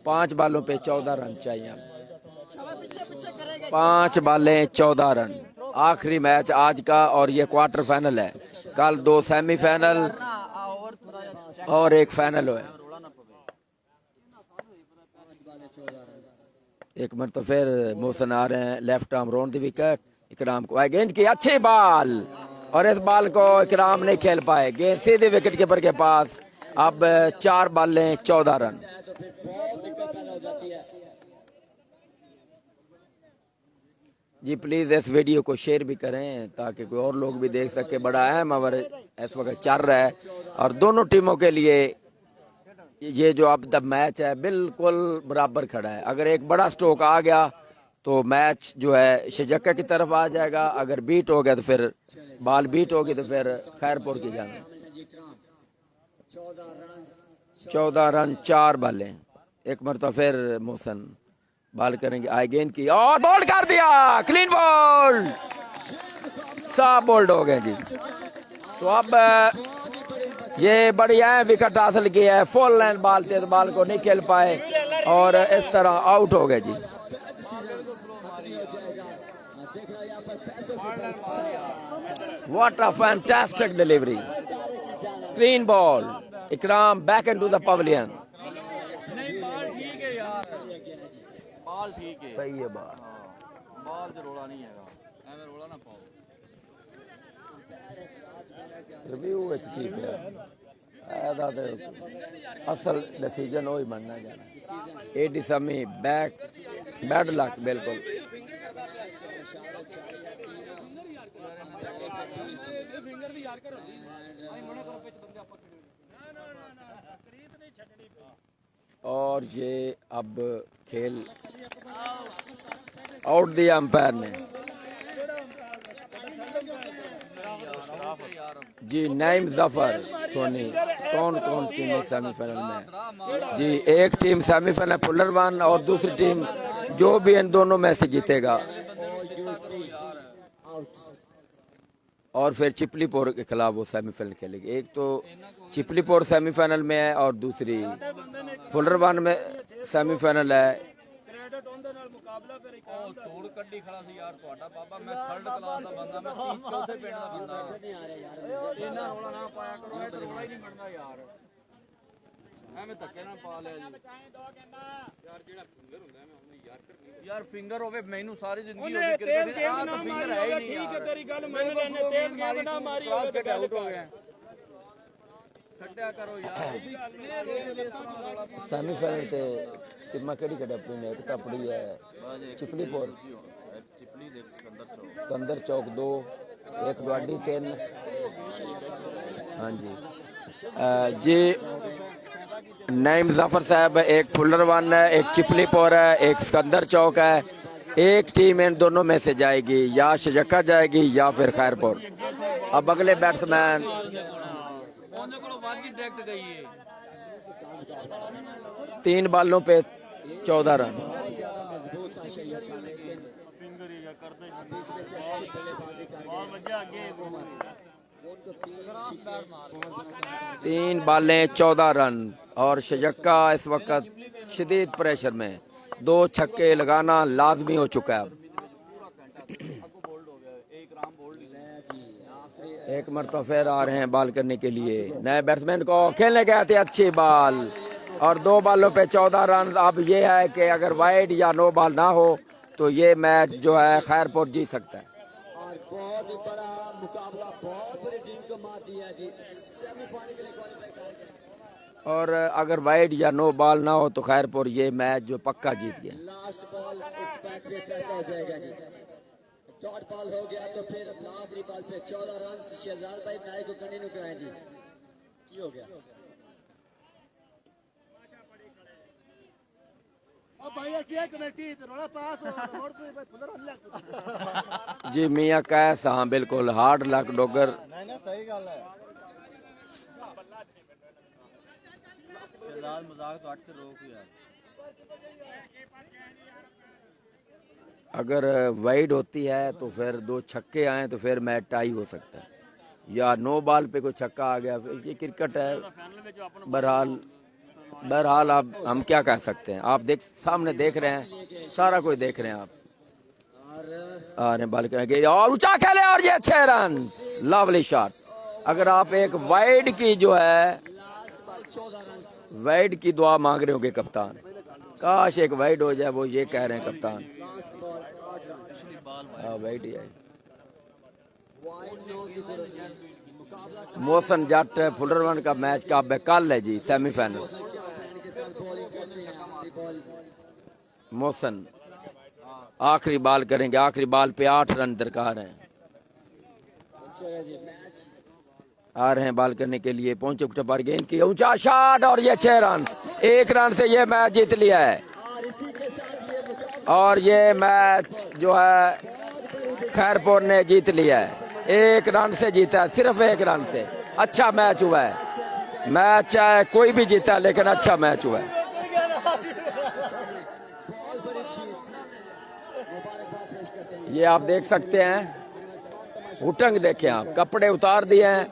5 बालों पे 14 रन चाहिए, 5 बालें 14 रन। आखिरी मैच आज का और ये क्वार्टर फाइनल है, कल 2 सेमीफाइनल और 1 फाइनल है। एक मिनट तो फिर मोहसिन आ रहे हैं, left arm round the wicket, Ikram को गेंद की अच्छी बाल और इस बाल को इकराम नहीं खेल पाए, गेंद सीधे विकेट कीपर के पास। अब 4 बालें 14 रन। जी प्लीज इस वीडियो को शेयर भी करें ताकि कोई और लोग भी देख सके। बड़ा अहम ओवर इस वक्त चल रहा है और दोनों टीमों के लिए ये जो अब तक मैच है बिल्कुल बराबर खड़ा है। अगर एक बड़ा स्ट्रोक आ गया तो मैच जो है शजक्का की तरफ आ जाएगा, अगर बीट हो गया तो फिर बाल बीट होगी तो फिर खैरपुर की जाना। 14 रन 4 बालें। एक मरतबा फिर मोहसिन बाल करेंगे, आए गेंद की और बॉल कर दिया, क्लीन बॉल, साफ बोल्ड हो गए जी। तो अब ये बढ़िया है, विकेट हासिल किया है, फुल लाइन बाल थे तो बाल को नहीं खेल पाए और इस तरह आउट हो गए जी। What a fantastic delivery, clean ball, Ikram back into the pavilion। बाल ठीक है, सही है बाल, बाल से रोड़ा नहीं हैगा, एवें रोड़ा ना पाओ। रिव्यू विच की पिया ऐदा ते असल डिसीजन वही बनना जाना। एडी समी बैक बैड लक बिल्कुल। और ये अब खेल आउट दिया अंपायर ने जी। नईम जफर सोनी, कौन कौन टीम सेमीफाइनल में जी? एक टीम सेमीफाइनल फुलर 1 और दूसरी टीम जो भी इन दोनों में से जीतेगा और फिर चिपलीपुर के खिलाफ वो सेमीफाइनल खेलेगी। एक तो चिपलीपुर सेमीफाइनल में है और दूसरी फुलर 1 में सेमीफाइनल है। तोड़ कड्डी खड़ा सी यार ਤੁਹਾਡਾ ਬਾਬਾ, मैं थर्ड क्लास ਦਾ ਬੰਦਾ, मैं चौथे ਪਿੰਡ ਦਾ ਬੰਦਾ ਇਹਨਾਂ ਰੋਲਾ ਨਾ ਪਾਇਆ ਕਰੋ, ਇਹ ਤਾਂ ਰੋਲਾ ਹੀ ਨਹੀਂ ਬਣਦਾ ਯਾਰ, ਐਵੇਂ ਧੱਕੇ ਨਾਲ ਪਾ ਲਿਆ ਜੀ ਯਾਰ। ਜਿਹੜਾ ਫਿੰਗਰ ਹੁੰਦਾ ਮੈਂ ਉਹਨੂੰ ਯਾਰ ਕਰਨੀ ਯਾਰ, ਫਿੰਗਰ ਹੋਵੇ ਮੈਨੂੰ ਸਾਰੀ ਜ਼ਿੰਦਗੀ ਹੋ ਗਈ ਕ੍ਰਿਕਟ ਦੀ, ਆਹ ਤਾਂ ਫਿੰਗਰ ਹੈ ਹੀ ਨਹੀਂ। ਠੀਕ ਹੈ ਤੇਰੀ ਗੱਲ ਮੰਨ ਲੈਣੇ, ਤੇਜ਼ ਗੇਂਦ ਨਾ ਮਾਰੀ ਹੋਵੇ ਤਾਂ ਆਊਟ ਹੋ ਗਿਆ, ਛੱਡਿਆ ਕਰੋ ਯਾਰ। सेमीफाइनल ते टीमां केड़ी केड़ी अपनी ने? एक तो अपनी है चिपलीपुर, सिकंदर चौक 2, एक डुआडी 3। हाँ जी जी। नईम जफर साहब, एक फुलर 1 है, एक चिपलीपुर है, एक सिकंदर चौक है। एक टीम इन दोनों में से जाएगी, या शजक्का जाएगी या फिर खैरपुर। अब अगले बैट्समैन ਉਹਦੇ ਕੋਲ ਵਾਗੀ ਡਾਇਰੈਕਟ ਗਈ ਏ 3 बालों पे 14 रन। बहुत ज्यादा मजबूत था शैयद का, लेकिन आप इसमें से अच्छी बल्लेबाजी कर गए। उनको 3 छक्के बहुत बड़ा काम कर 3 बालें 14 रन और शजक्का इस वक्त शदीद प्रेशर में, 2 छक्के लगाना लाजमी हो चुका है। अब एक मरतबा फिर आ रहे हैं बॉल करने के लिए नए बैट्समैन को खेलने गए थे, अच्छी बॉल और 2 बालों पे 14 रन। अब ये है कि अगर वाइड या नो बॉल ना हो तो ये मैच जो है खैरपुर जीत सकता है। और बहुत ही बड़ा मुकाबला, बहुत बड़ी टीम को मात दिया जी, सेमीफाइनल के लिए क्वालीफाई कर गए। और अगर वाइड या नो बॉल ना हो तो खैरपुर ये मैच जो पक्का जीत गया। लास्ट बॉल इस मैच में फैसला हो जाएगा जी। डॉट बॉल हो गया तो फिर आखिरी बॉल पे 14 रन शहजाद भाई मैच को कंटिन्यू कराएं जी। की हो गया ਭਾਈ ਅਸੀਂ ਇਹ ਕਮੇਟੀ ਤੇ ਰੋਲਾ ਪਾਸ ਹੋ ਹੋਰ ਕੋਈ ਫੁੱਲਰ ਹੱਲ ਲੱਗ जी मियाँ कैस, हाँ बिल्कुल हार्ड लक डॉगर। ਨਹੀਂ ਨਹੀਂ ਸਹੀ ਗੱਲ ਹੈ ਸ਼ਹਿਜ਼ਾਦ ਮਜ਼ਾਕ ਤੋਂ ਹਟ ਕੇ रोक यार। अगर वाइड होती है तो फिर 2 छक्के आए तो फिर मैच टाई हो सकता है, या नो बॉल पे कोई छक्का आ गया, फिर ये क्रिकेट है। बहरहाल अब हम क्या कह सकते हैं, आप सामने देख रहे हैं, सारा कोई देख रहे हैं आप। आ रहे बॉल करेंगे और ऊंचा खेले और ये 6 रन, लवली शॉट। अगर आप एक वाइड की जो है वाइड की दुआ मांग रहे होंगे कप्तान, काश एक वाइड हो जाए, वो ये कह रहे हैं कप्तान। वाइड ही है। मोहसन जट फुलरवन का मैच का कल है जी, सेमीफाइनल। मोहसन आखिरी बॉल करेंगे, आखिरी बॉल पे 8 रन दरकार हैं। आ रहे हैं बॉल करने के लिए, पहुंचे पर गेंद की ऊंचा शॉट और ये 6 रन, 1 रन से ये मैच जीत लिया है। और ये मैच जो है खैरपुर ने जीत लिया है, 1 रन से जीता है, सिर्फ 1 रन से। अच्छा मैच हुआ है, मैच चाहे कोई भी जीता लेकिन अच्छा मैच हुआ है। ये आप देख सकते हैं, उटंग देखें आप, कपड़े उतार दिए हैं।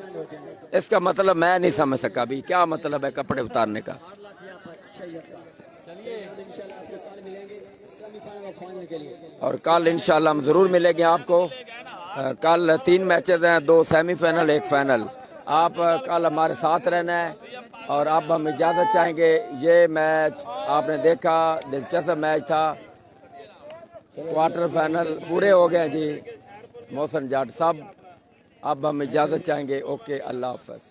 इसका मतलब मैं नहीं समझ सका अभी क्या मतलब है कपड़े उतारने का। और कल इंशाल्लाह हम जरूर मिलेंगे आपको। कल 3 मैचेस हैं, 2 सेमीफाइनल 1 फाइनल। आप कल हमारे साथ रहना है। और अब हम इजाज़त चाहेंगे। ये मैच आपने देखा, दिलचस्प मैच था। क्वार्टर फाइनल पूरे हो गए जी, मोहसन जाट साहब। अब हम इजाज़त चाहेंगे। ओके, अल्लाह हाफ़िज़।